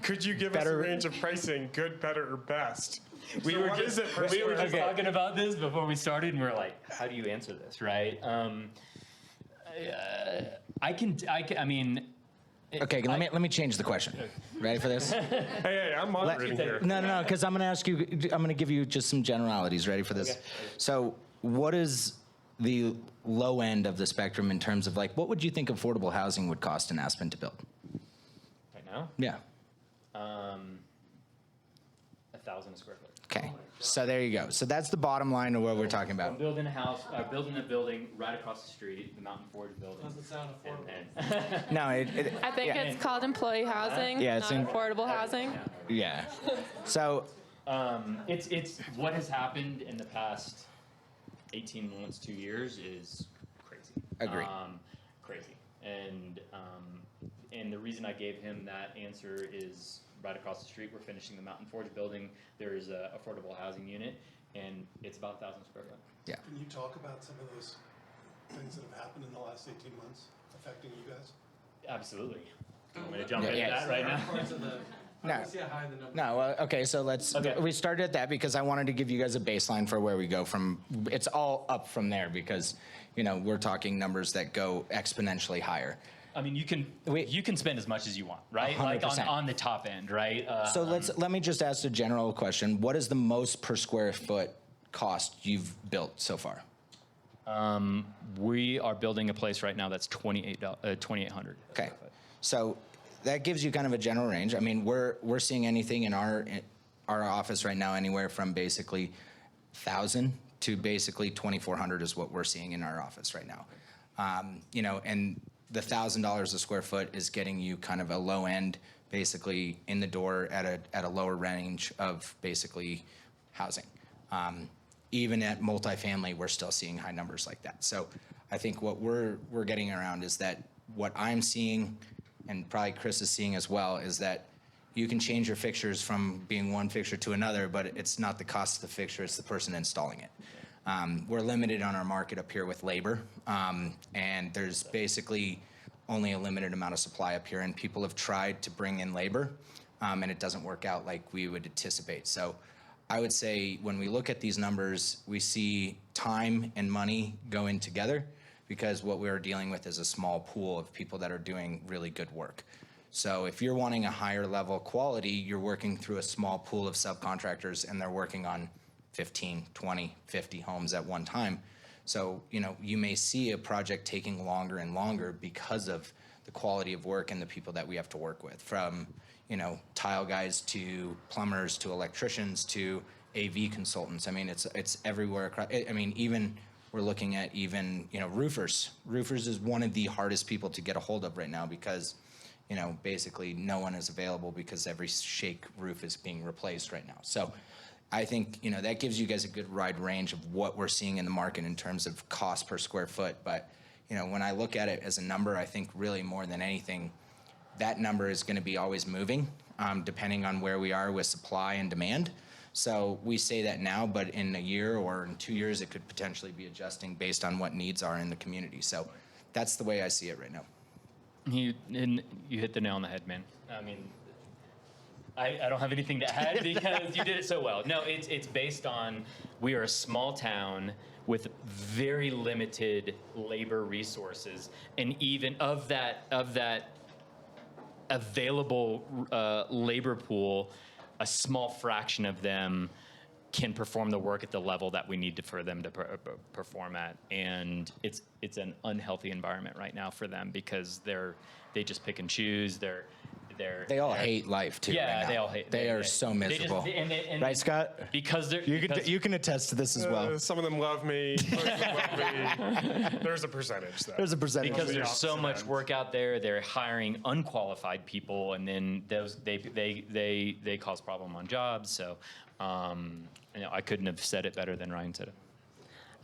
could you give us a range of pricing, good, better, or best? We So were what just, is it per we were square just foot? talking about this before we started, and we were like, how do you answer this, right? I mean. Okay, let me change the question. Ready for this? Hey, I'm moderating here. No, because I'm going to give you just some generalities. Ready for this? Okay. So, what is the low end of the spectrum in terms of like, what would you think affordable housing would cost in Aspen to build? Right now, Yeah. 1,000 a square foot. Okay. So there you go. So that's the bottom line of what we're talking I'm about. building a building right across the street, the Mountain Forge building. Doesn't sound affordable. No, I think yeah. it's called employee housing, Yeah, it's not affordable housing. yeah. So It's what has happened in the past 18 months, 2 years is crazy. Agree. Crazy. And the reason I gave him that answer is right across the street, we're finishing the Mountain Forge building. There is a affordable housing unit, and it's about 1,000 square foot. yeah. Can you talk about some of those things that have happened in the last 18 months affecting you guys? Absolutely. You want me to jump Yeah, into yeah. that right now? Parts of the, No. I see how high the number. No, okay, so Okay. we started at that because I wanted to give you guys a baseline for where we go from. It's all up from there because, we're talking numbers that go exponentially higher. I mean, you can spend as much as you want, right? Like 100%. on the top end, right? So let me just ask a general question. What is the most per square foot cost you've built so far? We are building a place right now that's 2,800. Okay, so that gives you kind of a general range. I mean, we're seeing anything in our office right now, anywhere from basically 1,000 to basically 2,400 is what we're seeing in our office right now. You know, and the $1,000 a square foot is getting you kind of a low end, basically in the door at a lower range of basically housing. Even at multifamily, we're still seeing high numbers like that. So I think what we're getting around is that what I'm seeing, and probably Chris is seeing as well, is that you can change your fixtures from being one fixture to another, but it's not the cost of the fixture, it's the person installing it. We're limited on our market up here with labor, and there's basically only a limited amount of supply up here, and people have tried to bring in labor, and it doesn't work out like we would anticipate. So I would say when we look at these numbers, we see time and money going together, because what we're dealing with is a small pool of people that are doing really good work. So if you're wanting a higher level quality, you're working through a small pool of subcontractors, and they're working on 15, 20, 50 homes at one time. So, you know, you may see a project taking longer and longer because of the quality of work and the people that we have to work with, from, you know, tile guys to plumbers to electricians to AV consultants. I mean, it's everywhere. I mean, even we're looking at even, you know, roofers. Roofers is one of the hardest people to get a hold of right now, because, you know, basically no one is available because every shake roof is being replaced right now. So I think, you know, that gives you guys a good wide range of what we're seeing in the market in terms of cost per square foot. But, you know, when I look at it as a number, I think really more than anything, that number is going to be always moving, depending on where we are with supply and demand. So we say that now, but in a year or in 2 years, it could potentially be adjusting based on what needs are in the community. So that's the way I see it right now. You hit the nail on the head, man. I mean, I don't have anything to add because you did it so well. No, it's based on, we are a small town with very limited labor resources, and even of that available labor pool, a small fraction of them can perform the work at the level that we need for them to perform at, and it's an unhealthy environment right now for them, because they just pick and choose. They all hate life too. Yeah, right now. they all hate. They are so miserable. Right, Scott? Because they're You can attest to this as well. Some of them love me. Most of them love me. There's a percentage, though. There's a percentage. because the there's so opposite much end. work out there. They're hiring unqualified people, and then they cause problem on jobs. So, you know, I couldn't have said it better than Ryan said it.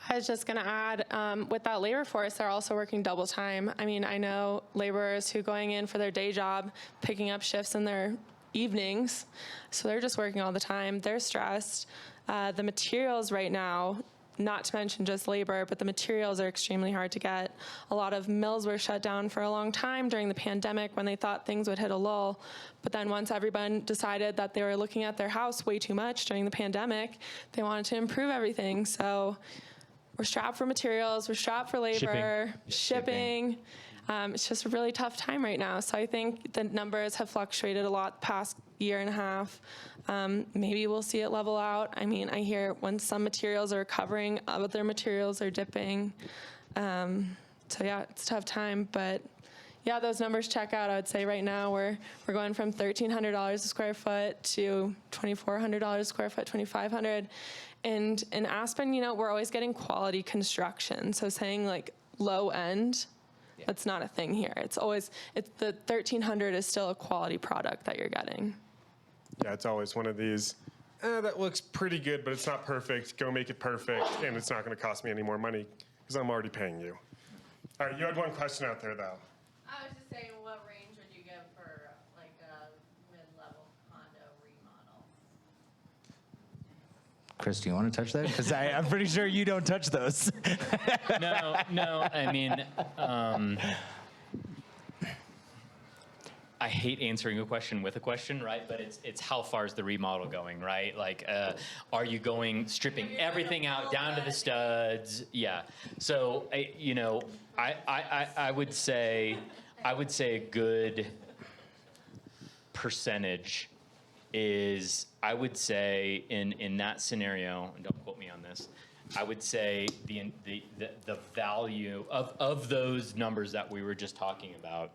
I was just going to add, with that labor force, they're also working double time. I mean, I know laborers who going in for their day job, picking up shifts in their evenings, so they're just working all the time. They're stressed. The materials right now, not to mention just labor, but the materials are extremely hard to get. A lot of mills were shut down for a long time during the pandemic when they thought things would hit a lull. But then once everyone decided that they were looking at their house way too much during the pandemic, they wanted to improve everything. So we're strapped for materials, we're strapped for labor, shipping. It's just a really tough time right now. So I think the numbers have fluctuated a lot the past year and a half. Maybe we'll see it level out. I mean, I hear when some materials are recovering, other materials are dipping. So yeah, it's a tough time, but yeah, those numbers check out. I would say right now we're going from $1,300 a square foot to $2,400 a square foot, $2,500. And in Aspen, you know, we're always getting quality construction. So saying like low end, that's not a thing here. It's the 1,300 is still a quality product that you're getting. Yeah, it's always one of these, that looks pretty good, but it's not perfect. Go make it perfect, and it's not going to cost me any more money because I'm already paying you. All right, you had one question out there, though. I was just saying, what range would you give for like a mid-level condo remodel? Chris, do you want to touch that? Because I'm pretty sure you don't touch those. No. I mean, I hate answering a question with a question, right? But it's how far is the remodel going, right? Like, are you stripping everything out down to the studs? Yeah. So, I would say a good percentage is, I would say in that scenario, and don't quote me on this, I would say the value of those numbers that we were just talking about,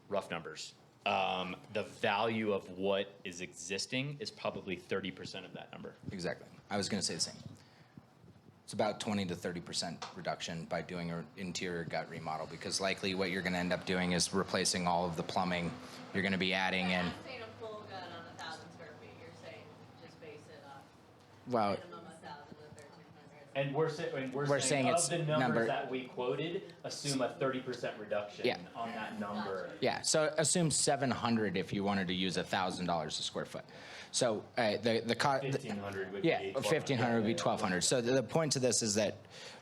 rough numbers, the value of what is existing is probably 30% of that number. Exactly. I was going to say the same. It's about 20 to 30% reduction by doing an interior gut remodel, because likely what you're going to end up doing is replacing all of the plumbing. You're going to be adding in. I'm saying a full gut on 1,000 square feet. You're saying just base it off Well, minimum 1,000 to 1,300. And we're We're saying saying of it's the numbers number- that we quoted, assume a 30% reduction Yeah. on that number. yeah. So assume 700 if you wanted to use $1,000 a square foot. So the cost. 1,500 would Yeah, be 1,500 would be 1,200. So the point to this is that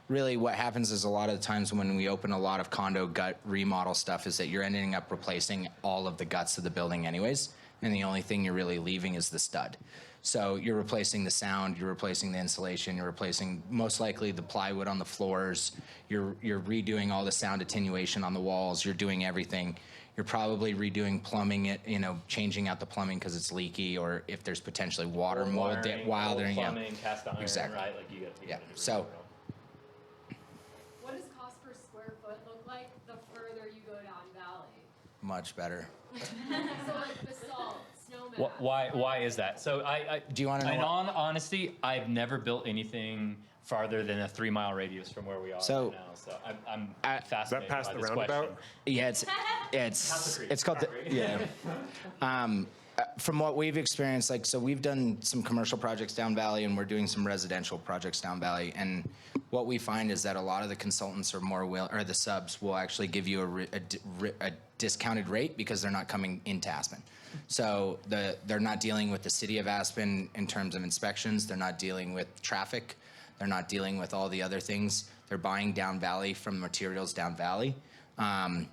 really what happens is a lot of the times when we open a lot of condo gut remodel stuff is that you're ending up replacing all of the guts of the building anyways, and the only thing you're really leaving is the stud. So you're replacing the sound, you're replacing the insulation, you're replacing most likely the plywood on the floors, you're redoing all the sound attenuation on the walls, you're doing everything. You're probably redoing plumbing, changing out the plumbing because it's leaky, or if there's potentially water mold while they're plumbing, cast iron, Exactly. right? Like you got Yeah. So What does cost per square foot look like the further you go down valley? much better. So like basalt, snowman. Why is that? So Do you wanna know In what- all honesty, I've never built anything farther than a 3-mile radius from where we are So- right now. So I'm I- fascinated past by the this roundabout? question. Yeah, it's called the, yeah. From what we've experienced, so we've done some commercial projects down valley, and we're doing some residential projects down valley. And what we find is that a lot of the consultants or the subs will actually give you a discounted rate because they're not coming into Aspen. So they're not dealing with the city of Aspen in terms of inspections. They're not dealing with traffic. They're not dealing with all the other things. They're buying down valley from materials down valley.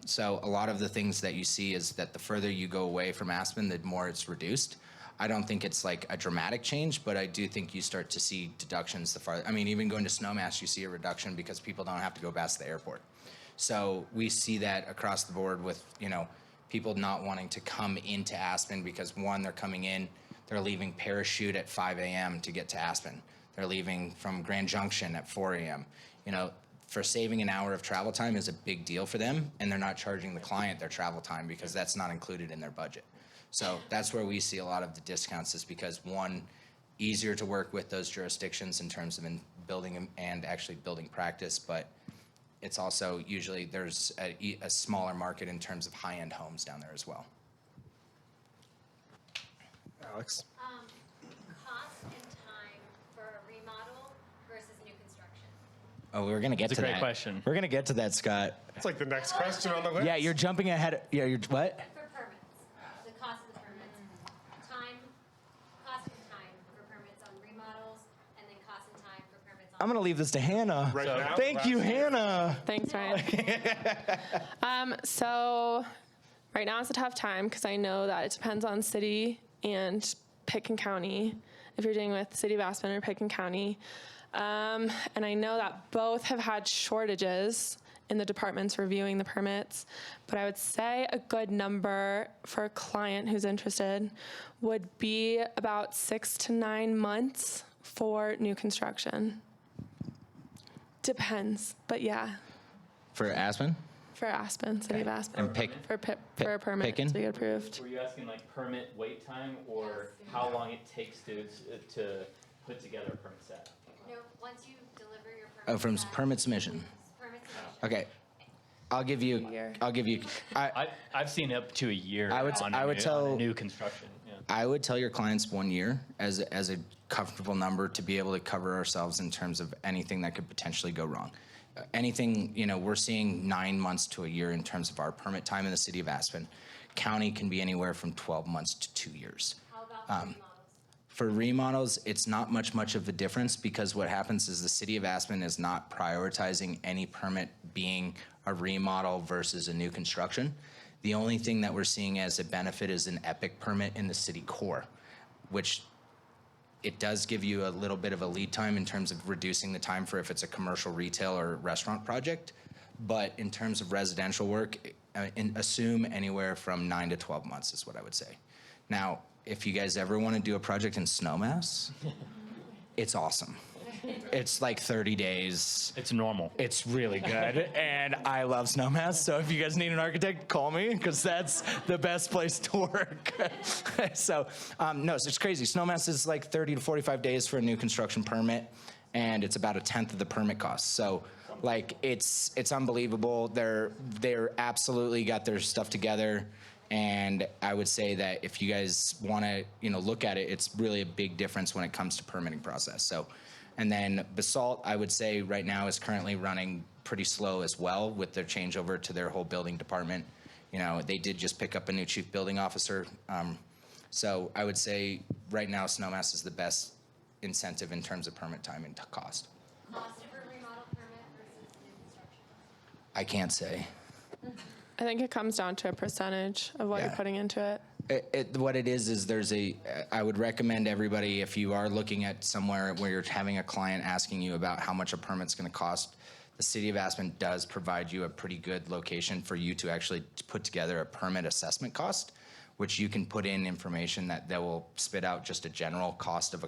So a lot of the things that you see is that the further you go away from Aspen, the more it's reduced. I don't think it's like a dramatic change, but I do think you start to see deductions the farther. I mean, even going to Snowmass, you see a reduction because people don't have to go past the airport. So we see that across the board with, people not wanting to come into Aspen because one, they're coming in, they're leaving Parachute at 5 a.m. to get to Aspen. They're leaving from Grand Junction at 4 a.m. For saving an hour of travel time is a big deal for them, and they're not charging the client their travel time because that's not included in their budget. So that's where we see a lot of the discounts, is because one, easier to work with those jurisdictions in terms of building and actually building practice, but it's also usually there's a smaller market in terms of high-end homes down there as well. Alex? Cost and time for a remodel versus new construction. Oh, we're gonna get That's to a that. great question. We're gonna get to that, Scott. It's like the next question on the list. Yeah, you're jumping ahead. Yeah, you're what? For permits, the cost of the permits, cost and time for permits on remodels, and then cost and time for permits on. I'm gonna leave this to Hannah. Right now, Thank you, last year. Hannah. Thanks, Ryan. So right now it's a tough time because I know that it depends on city and Pitkin County, if you're dealing with City of Aspen or Pitkin County. And I know that both have had shortages in the departments reviewing the permits, but I would say a good number for a client who's interested would be about 6 to 9 months for new construction. Depends, but yeah, For Aspen? for Aspen, City of Aspen. And pick. For a permit Pitkin? to get approved. Were you asking like permit wait time or how long it takes to put together a permit set? No, once you deliver your permit. Oh, from permit submission. Permit submission. Okay. I'll give you. I've seen up to a year I would on tell- new construction. Yeah. I would tell your clients 1 year as a comfortable number to be able to cover ourselves in terms of anything that could potentially go wrong. Anything, we're seeing 9 months to a year in terms of our permit time in the city of Aspen. County can be anywhere from 12 months to 2 years. How about the remodels? For remodels, it's not much of a difference because what happens is the city of Aspen is not prioritizing any permit being a remodel versus a new construction. The only thing that we're seeing as a benefit is an EPIC permit in the city core, which it does give you a little bit of a lead time in terms of reducing the time for if it's a commercial retail or restaurant project. But in terms of residential work, assume anywhere from 9 to 12 months is what I would say. Now, if you guys ever want to do a project in Snowmass, it's awesome. It's like 30 days. It's normal. It's really good, and I love snowmass. So if you guys need an architect, call me because that's the best place to work. So no, so it's crazy. Snowmass is like 30 to 45 days for a new construction permit, and it's about 1/10 of the permit cost. So like it's unbelievable. They're absolutely got their stuff together. And I would say that if you guys want to, look at it, it's really a big difference when it comes to permitting process. So, and then Basalt, I would say right now is currently running pretty slow as well with their changeover to their whole building department. They did just pick up a new chief building officer. So I would say right now Snowmass is the best incentive in terms of permit time and cost. Cost of a remodel permit versus new construction? I can't say. I think it comes down to a percentage of what you're Yeah. putting into it. What it is I would recommend everybody, if you are looking at somewhere where you're having a client asking you about how much a permit's going to cost, the city of Aspen does provide you a pretty good location for you to actually put together a permit assessment cost, which you can put in information that will spit out just a general cost of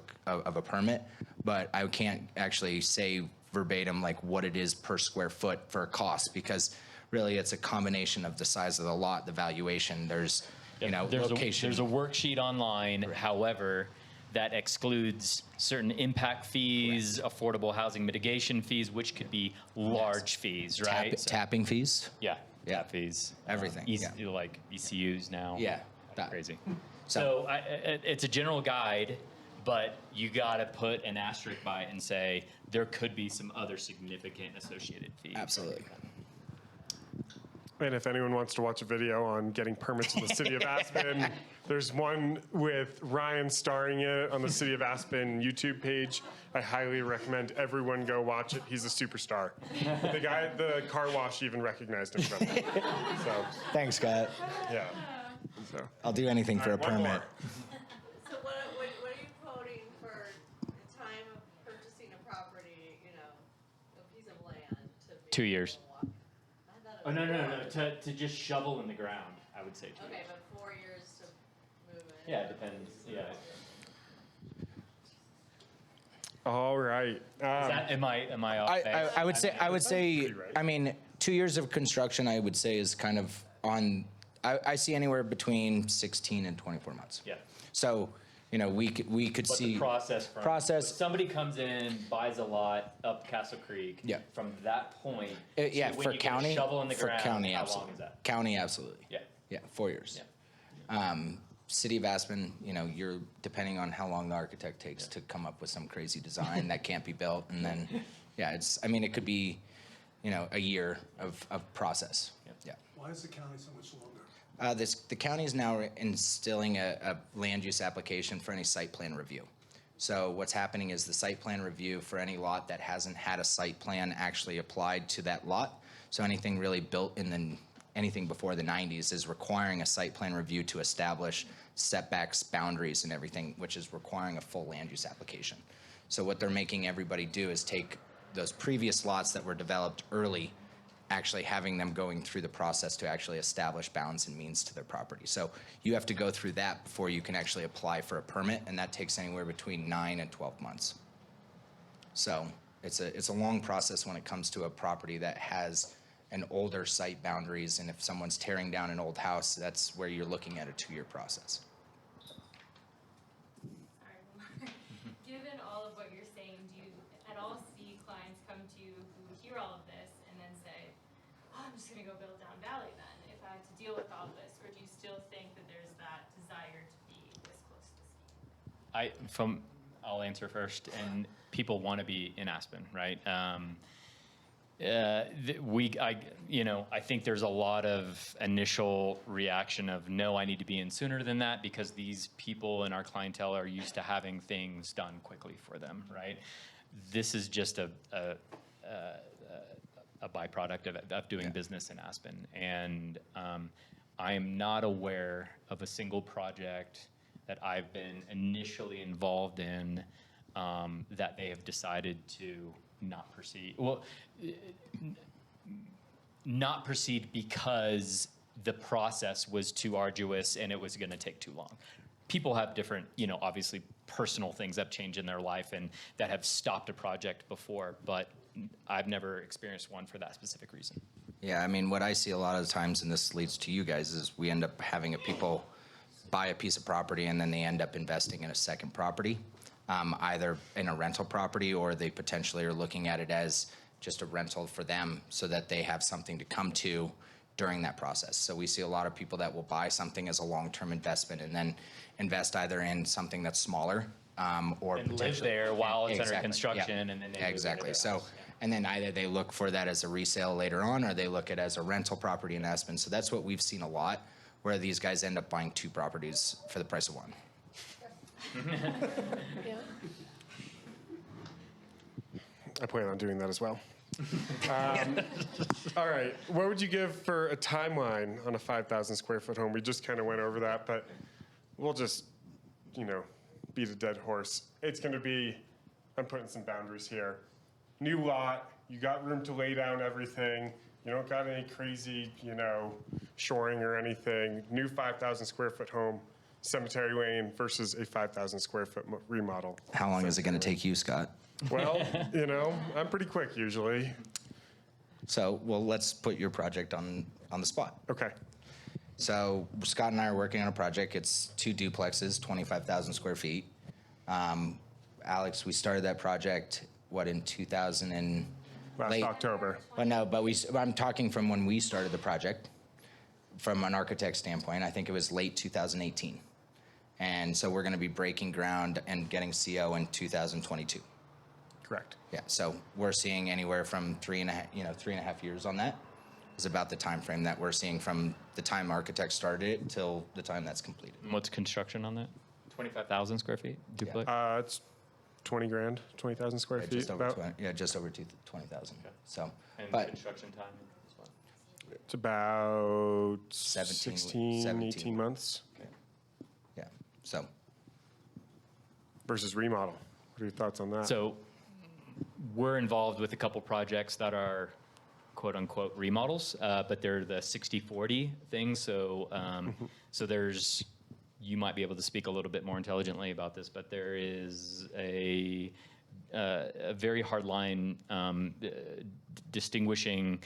a permit. But I can't actually say verbatim like what it is per square foot for a cost, because really it's a combination of the size of the lot, the valuation, there's location. There's a worksheet online, however, that excludes certain impact fees, affordable housing mitigation fees, which could be large fees, right? Tapping fees? Yeah, Yeah. tap fees. Everything, yeah. Like ECUs now. Yeah. Crazy. So- So it's a general guide, but you got to put an asterisk by it and say there could be some other significant associated fees. Absolutely. And if anyone wants to watch a video on getting permits in the city of Aspen, there's one with Ryan starring in it on the City of Aspen YouTube page. I highly recommend everyone go watch it. He's a superstar. The guy at the car wash even recognized him from it. So, Thanks, Scott. yeah. So, I'll do anything for a all right, one permit. more. So what are you quoting for the time of purchasing a property, a piece of land to be 2 years. able to walk? I thought it Oh, no. was To just shovel in the ground, I would say 2 Okay, years. but 4 years to move in. Yeah, it depends. Yeah. All right. Am I off base? I would say, pretty right. I mean, 2 years of construction, I would say is kind of on, I see anywhere between 16 and 24 months. Yeah. So, we could But see. the process from somebody comes in, buys a lot up Castle Creek. Yeah. From that point, Yeah, to when for you get a county. shovel in the for ground, county, how absolutely. long is that? County, absolutely. Yeah. Yeah, 4 years. City of Aspen, you're depending on how long the architect takes to come up with some crazy design that can't be built, and then, it could be, a year of process. Yeah. Why is the county so much longer? The county is now instilling a land use application for any site plan review. So what's happening is the site plan review for any lot that hasn't had a site plan actually applied to that lot. So anything really built in anything before the 90s is requiring a site plan review to establish setbacks, boundaries, and everything, which is requiring a full land use application. So what they're making everybody do is take those previous lots that were developed early, actually having them going through the process to actually establish bounds and means to their property. So you have to go through that before you can actually apply for a permit, and that takes anywhere between 9 and 12 months. So it's a long process when it comes to a property that has an older site boundaries, and if someone's tearing down an old house, that's where you're looking at a 2-year process. Sorry. Given all of what you're saying, do you at all see clients come to you who hear all of this and then say, oh, I'm just going to go build down Valley then if I have to deal with all this? Or do you still think that there's that desire to be this close to ski? I'll answer first, and people want to be in Aspen, right? I think there's a lot of initial reaction of, no, I need to be in sooner than that because these people in our clientele are used to having things done quickly for them, right? This is just a byproduct of doing business in Aspen. And I am not aware of a single project that I've been initially involved in that they have decided to not proceed. Well, not proceed because the process was too arduous and it was going to take too long. people have different, obviously personal things that change in their life and that have stopped a project before, but I've never experienced one for that specific reason. Yeah, I mean, what I see a lot of the times, and this leads to you guys, is we end up having people buy a piece of property and then they end up investing in a second property, either in a rental property or they potentially are looking at it as just a rental for them so that they have something to come to during that process. So we see a lot of people that will buy something as a long-term investment and then invest either in something that's smaller or And live potentially there while it's under Exactly, construction, yeah. and then they move into Exactly. their So, house. and then either they look for that as a resale later on, or they look at it as a rental property in Aspen. So that's what we've seen a lot, where these guys end up buying 2 properties for the price of 1. Yeah. I plan on doing that as well. All right, what would you give for a timeline on a 5,000 square foot home? We just kind of went over that, but we'll just, beat a dead horse. It's going to be, I'm putting some boundaries here. New lot, you got room to lay down everything. You don't got any crazy, shoring or anything. New 5,000 square foot home, Cemetery Lane versus a 5,000 square foot remodel. How long is it going to take you, Scott? Well, I'm pretty quick usually. So, well, let's put your project on the spot. Okay. So Scott and I are working on a project. It's 2 duplexes, 25,000 square feet. Alex, we started that project, in 2000 and Last October. Well, no, but I'm talking from when we started the project, from an architect standpoint. I think it was late 2018. And so we're going to be breaking ground and getting CO in 2022. Correct. Yeah, so we're seeing anywhere from 3.5 years on that is about the time frame that we're seeing from the time architects started it till the time that's completed. And what's construction on that? 25,000 square feet duplex? It's 20 grand, 20,000 square feet. Just over About. 20, just over 20,000. So, And but construction time as well? It's about 17 18 months yeah, so versus remodel. What are your thoughts on that? So we're involved with a couple projects that are quote unquote remodels, but they're the 60-40 thing. So, so there's, you might be able to speak a little bit more intelligently about this, but there is a very hard line distinguishing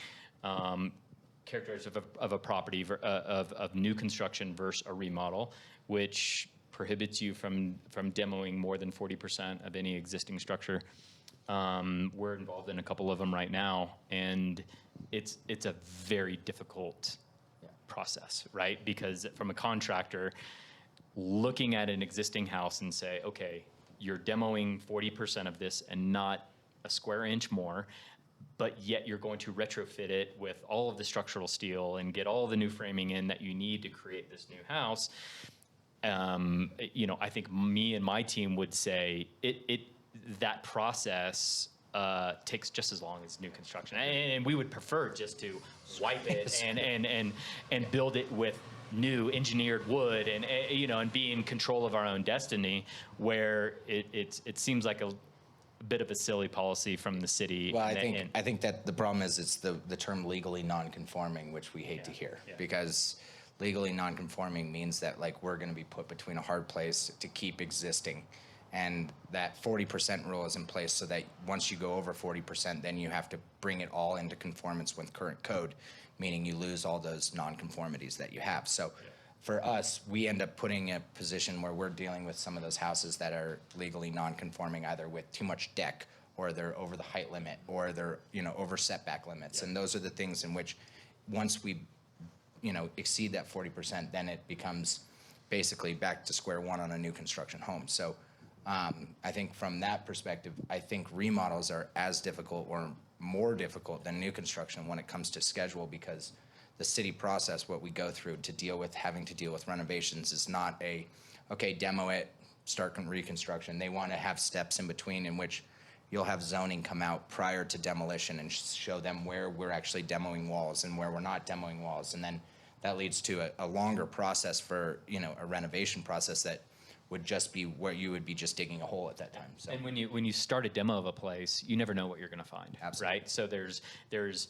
characteristics of a property of new construction versus a remodel, which prohibits you from demoing more than 40% of any existing structure. We're involved in a couple of them right now, and it's a very difficult process, right? Because from a contractor, looking at an existing house and say, okay, you're demoing 40% of this and not a square inch more, but yet you're going to retrofit it with all of the structural steel and get all the new framing in that you need to create this new house. I think me and my team would say that process takes just as long as new construction, and we would prefer just to wipe it and build it with new engineered wood and be in control of our own destiny. Where it seems like a bit of a silly policy from the city. well, I think that the problem is it's the term legally non-conforming, which we hate to hear, because legally non-conforming means that we're going to be put between a hard place to keep existing. And that 40% rule is in place so that once you go over 40%, then you have to bring it all into conformance with current code, meaning you lose all those non-conformities that you have. So for us, we end up putting a position where we're dealing with some of those houses that are legally non-conforming, either with too much deck, or they're over the height limit, or they're over setback limits. And those are the things in which once we exceed that 40%, then it becomes basically back to square one on a new construction home. So I think from that perspective, I think remodels are as difficult or more difficult than new construction when it comes to schedule, because the city process, what we go through having to deal with renovations, is not demo it, start reconstruction. They want to have steps in between in which you'll have zoning come out prior to demolition and show them where we're actually demoing walls and where we're not demoing walls. And then that leads to a longer process for, a renovation process that would just be where you would be just digging a hole at that time. So. And when you start a demo of a place, you never know what you're going to find. Absolutely. Right? So there's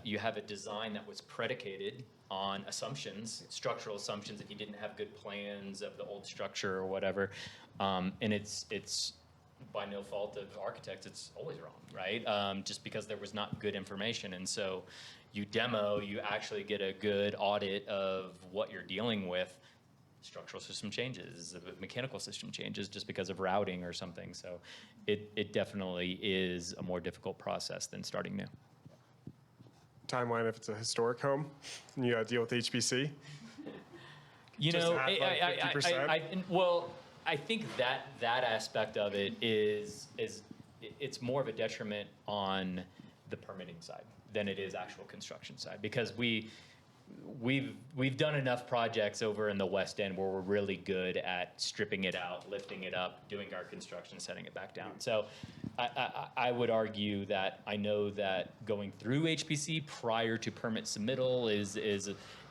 you have a design that was predicated on assumptions, structural assumptions, if you didn't have good plans of the old structure or whatever. And it's by no fault of architects, it's always wrong, right? Just because there was not good information. And so you demo, you actually get a good audit of what you're dealing with. Structural system changes, mechanical system changes just because of routing or something. So it definitely is a more difficult process than starting new. Timeline if it's a historic home and you got to deal with HPC. You Just know, add like 50%? well, I think that aspect of it is it's more of a detriment on the permitting side than it is actual construction side, because we've done enough projects over in the West End where we're really good at stripping it out, lifting it up, doing our construction, setting it back down. So I would argue that I know that going through HPC prior to permit submittal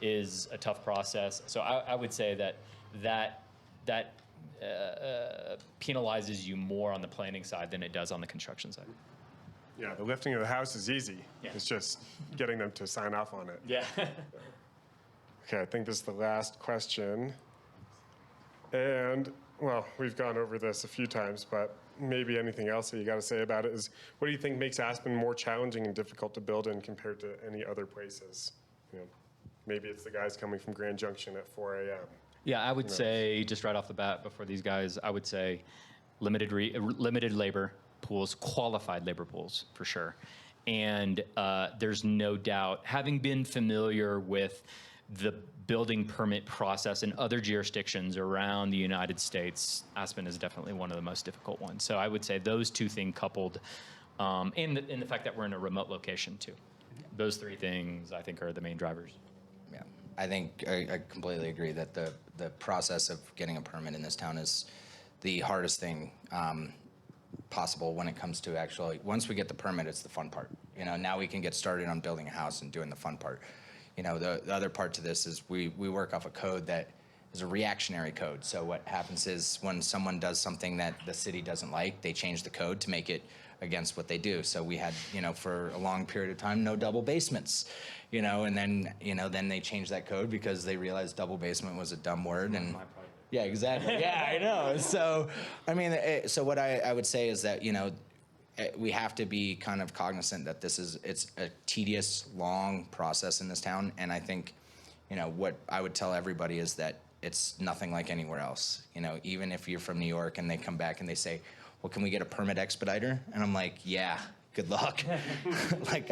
is a tough process. So I would say that penalizes you more on the planning side than it does on the construction side. Yeah, the lifting of the house is easy. Yeah. It's just getting them to sign off on it. Yeah. Okay, I think this is the last question. And, well, we've gone over this a few times, but maybe anything else that you got to say about it is, what do you think makes Aspen more challenging and difficult to build in compared to any other places? You know, maybe it's the guys coming from Grand Junction at 4 a.m. Yeah, I would say, just right off the bat, before these guys, I would say limited labor pools, qualified labor pools, for sure. And there's no doubt, having been familiar with the building permit process in other jurisdictions around the United States, Aspen is definitely one of the most difficult ones. So I would say those two things coupled, and the fact that we're in a remote location too. Those three things, I think, are the main drivers. Yeah, I think I completely agree that the process of getting a permit in this town is the hardest thing possible when it comes to actually, once we get the permit, it's the fun part. You know, now we can get started on building a house and doing the fun part. You know, the other part to this is we work off a code that is a reactionary code. So what happens is when someone does something that the city doesn't like, they change the code to make it against what they do. So we had, you know, for a long period of time, no double basements, you know, and then, you know, then they changed that code because they realized double basement was a dumb word. And yeah, exactly. Yeah, I know. So, I mean, so what I would say is that, you know, we have to be kind of cognizant that it's a tedious, long process in this town. And I think, you know, what I would tell everybody is that it's nothing like anywhere else. You know, even if you're from New York and they come back and they say, well, can we get a permit expediter? And I'm like, yeah, good luck. Like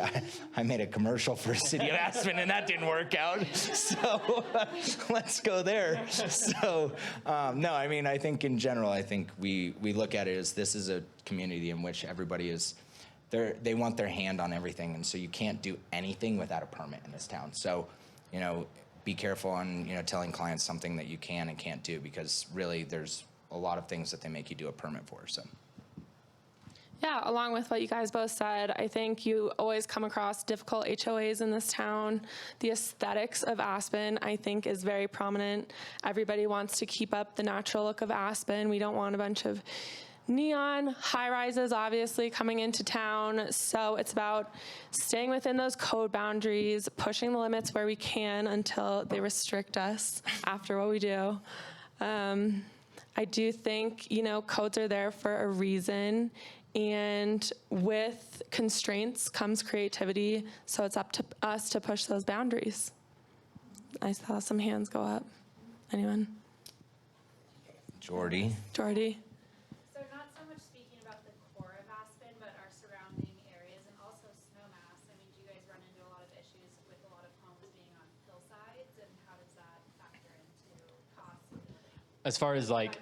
I made a commercial for City of Aspen and that didn't work out. So let's go there. So no, I mean, I think in general, I think we look at it as this is a community in which everybody is, they want their hand on everything. And so you can't do anything without a permit in this town. So, you know, be careful on, you know, telling clients something that you can and can't do, because really there's a lot of things that they make you do a permit for, so. Yeah, along with what you guys both said, I think you always come across difficult HOAs in this town. The aesthetics of Aspen, I think, is very prominent. Everybody wants to keep up the natural look of Aspen. We don't want a bunch of neon high-rises, obviously, coming into town. So it's about staying within those code boundaries, pushing the limits where we can until they restrict us after what we do. I do think, you know, codes are there for a reason. And with constraints comes creativity, so it's up to us to push those boundaries. I saw some hands go up. Anyone? Jordy. Jordy? So not so much speaking about the core of Aspen, but our surrounding areas and also snowmass. I mean, do you guys run into a lot of issues with a lot of homes being on hillsides, and how does that factor into cost of building? As far as like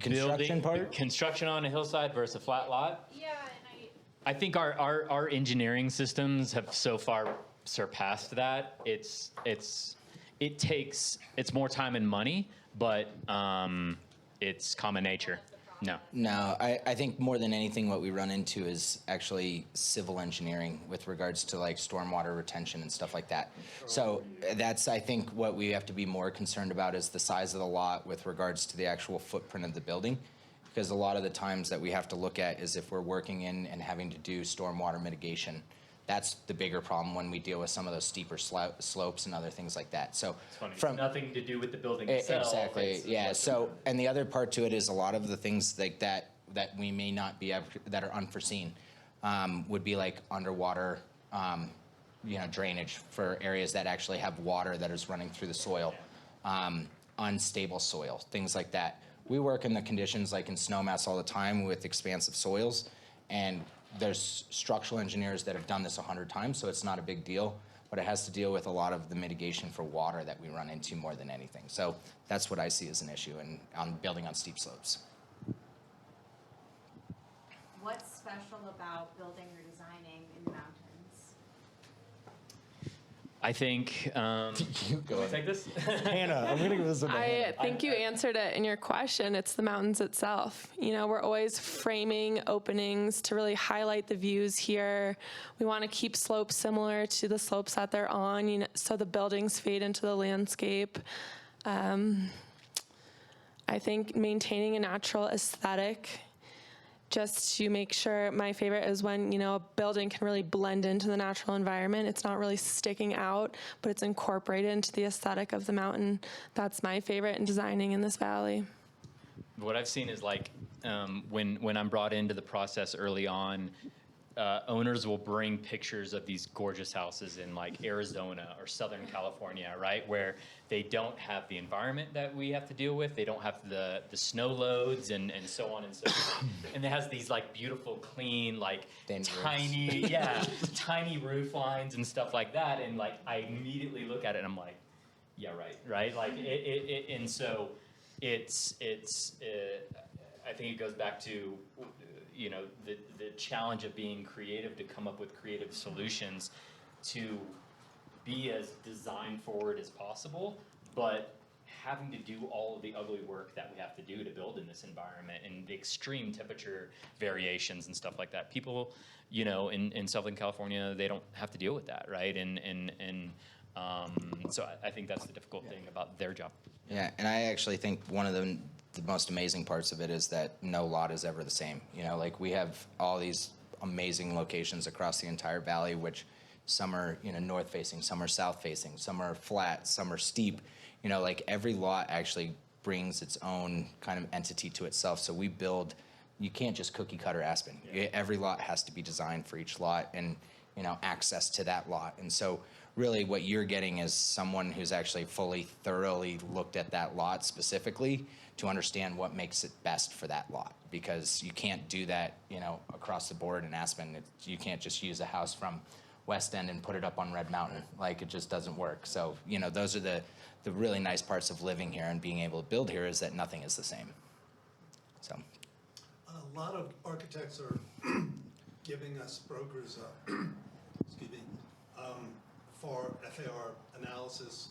Construction part? Construction on a hillside versus a flat lot? Yeah, and I think our engineering systems have so far surpassed that. It's more time and money, but it's common nature. No, I think more than anything what we run into is actually civil engineering with regards to like stormwater retention and stuff like that. So that's, I think, what we have to be more concerned about is the size of the lot with regards to the actual footprint of the building. Because a lot of the times that we have to look at is if we're working in and having to do stormwater mitigation, That's the bigger problem when we deal with some of those steeper slopes and other things like that. So It's funny. It's nothing to do with the building itself. exactly, It's yeah. what's So, around it. and the other part to it is a lot of the things like that we may not be that are unforeseen would be like underwater, drainage for areas that actually have water that is running through the soil, unstable soil, things like that. We work in the conditions like in snowmass all the time with expansive soils, and there's structural engineers that have done this 100 times, so it's not a big deal, but it has to deal with a lot of the mitigation for water that we run into more than anything. So that's what I see as an issue on building on steep slopes. What's special about building or designing in the mountains? I think. You go Take this. Hannah, I'm gonna give this a I think you answered it in your question. It's the mountains itself. We're always framing openings to really highlight the views here. We want to keep slopes similar to the slopes that they're on, so the buildings fade into the landscape. I think maintaining a natural aesthetic, just to make sure. My favorite is when, a building can really blend into the natural environment. It's not really sticking out, but it's incorporated into the aesthetic of the mountain. That's my favorite in designing in this valley. What I've seen is like when I'm brought into the process early on, owners will bring pictures of these gorgeous houses in like Arizona or Southern California, right? Where they don't have the environment that we have to deal with. They don't have the snow loads and so on and so forth. And it has these like beautiful, clean, like tiny roof lines and stuff like that. And like I immediately look at it and I'm like, yeah, right. Like and so it's I think it goes back to the challenge of being creative, to come up with creative solutions, to be as design forward as possible, but having to do all of the ugly work that we have to do to build in this environment and the extreme temperature variations and stuff like that. People, in Southern California, they don't have to deal with that, right? So I think that's the difficult thing about their job. Yeah, and I actually think one of the most amazing parts of it is that no lot is ever the same. Like we have all these amazing locations across the entire valley, which some are, north facing, some are south facing, some are flat, some are steep. Like every lot actually brings its own kind of entity to itself. So we build, you can't just cookie cutter Aspen. Yeah. Every lot has to be designed for each lot and, access to that lot. And so really what you're getting is someone who's actually thoroughly looked at that lot specifically to understand what makes it best for that lot, because you can't do that, across the board in Aspen. You can't just use a house from West End and put it up on Red Mountain. Like it just doesn't work. So, those are the really nice parts of living here and being able to build here, is that nothing is the same. So. A lot of architects are giving us brokers, excuse me, for FAR analysis,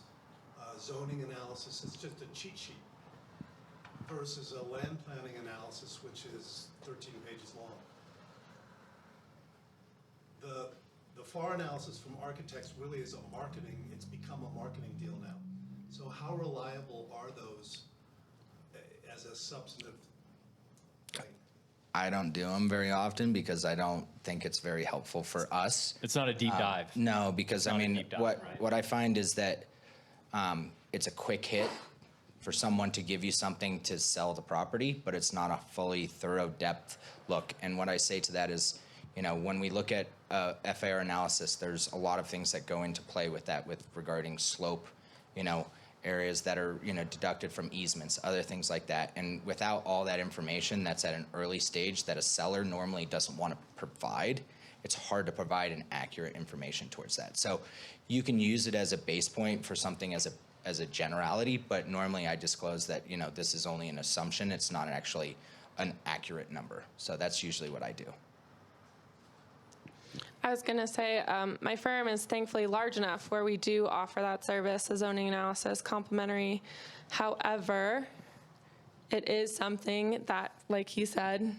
zoning analysis. It's just a cheat sheet versus a land planning analysis, which is 13 pages long. The FAR analysis from architects really is it's become a marketing deal now. So how reliable are those as a substantive thing? I don't do them very often because I don't think it's very helpful for us. It's not a deep dive. No, because Not a deep dive, right? what I find is that it's a quick hit for someone to give you something to sell the property, but it's not a fully thorough depth look. And what I say to that is, when we look at FAR analysis, there's a lot of things that go into play with that, with regarding slope, areas that are, deducted from easements, other things like that. And without all that information that's at an early stage that a seller normally doesn't want to provide, it's hard to provide an accurate information towards that. So you can use it as a base point for something as a generality, but normally I disclose that, this is only an assumption. It's not actually an accurate number. So that's usually what I do. I was going to say, my firm is thankfully large enough where we do offer that service, the zoning analysis, complimentary. However, it is something that, like he said,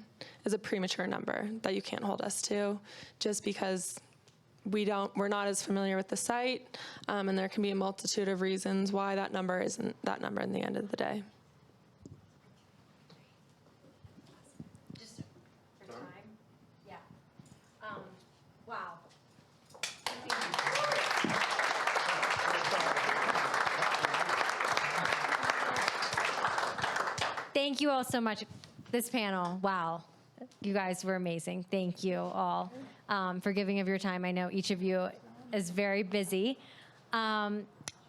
is a premature number that you can't hold us to, just because we're not as familiar with the site, and there can be a multitude of reasons why that number isn't that number in the end of the day. Just for time? Yeah. Wow. Thank you all so much. This panel, wow. You guys were amazing. Thank you all for giving of your time. I know each of you is very busy.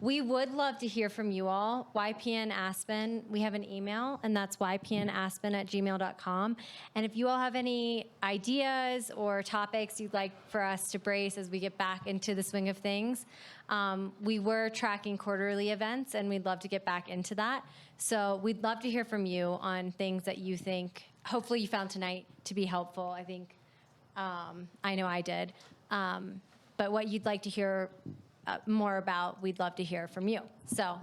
We would love to hear from you all. YPN Aspen, we have an email, and that's ypnaspen@gmail.com. And if you all have any ideas or topics you'd like for us to brace as we get back into the swing of things, we were tracking quarterly events, and we'd love to get back into that. So we'd love to hear from you on things that you think, hopefully you found tonight to be helpful. I think, I know I did. But what you'd like to hear more about, we'd love to hear from you. So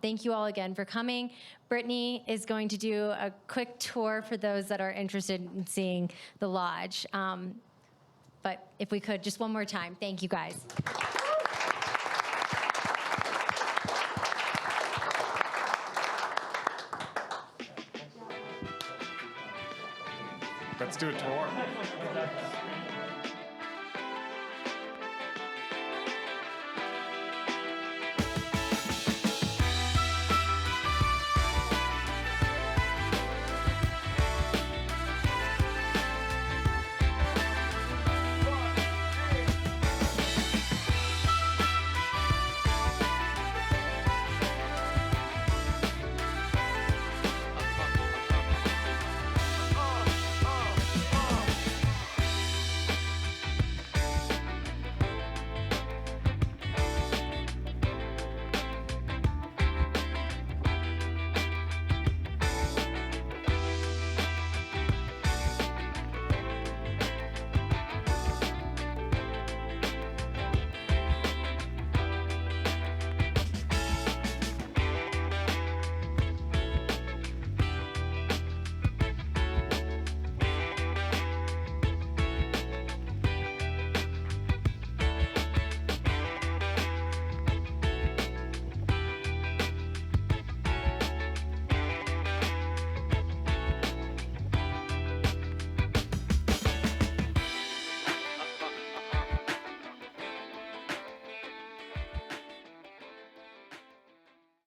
thank you all again for coming. Brittany is going to do a quick tour for those that are interested in seeing the lodge. But if we could, just one more time, thank you guys.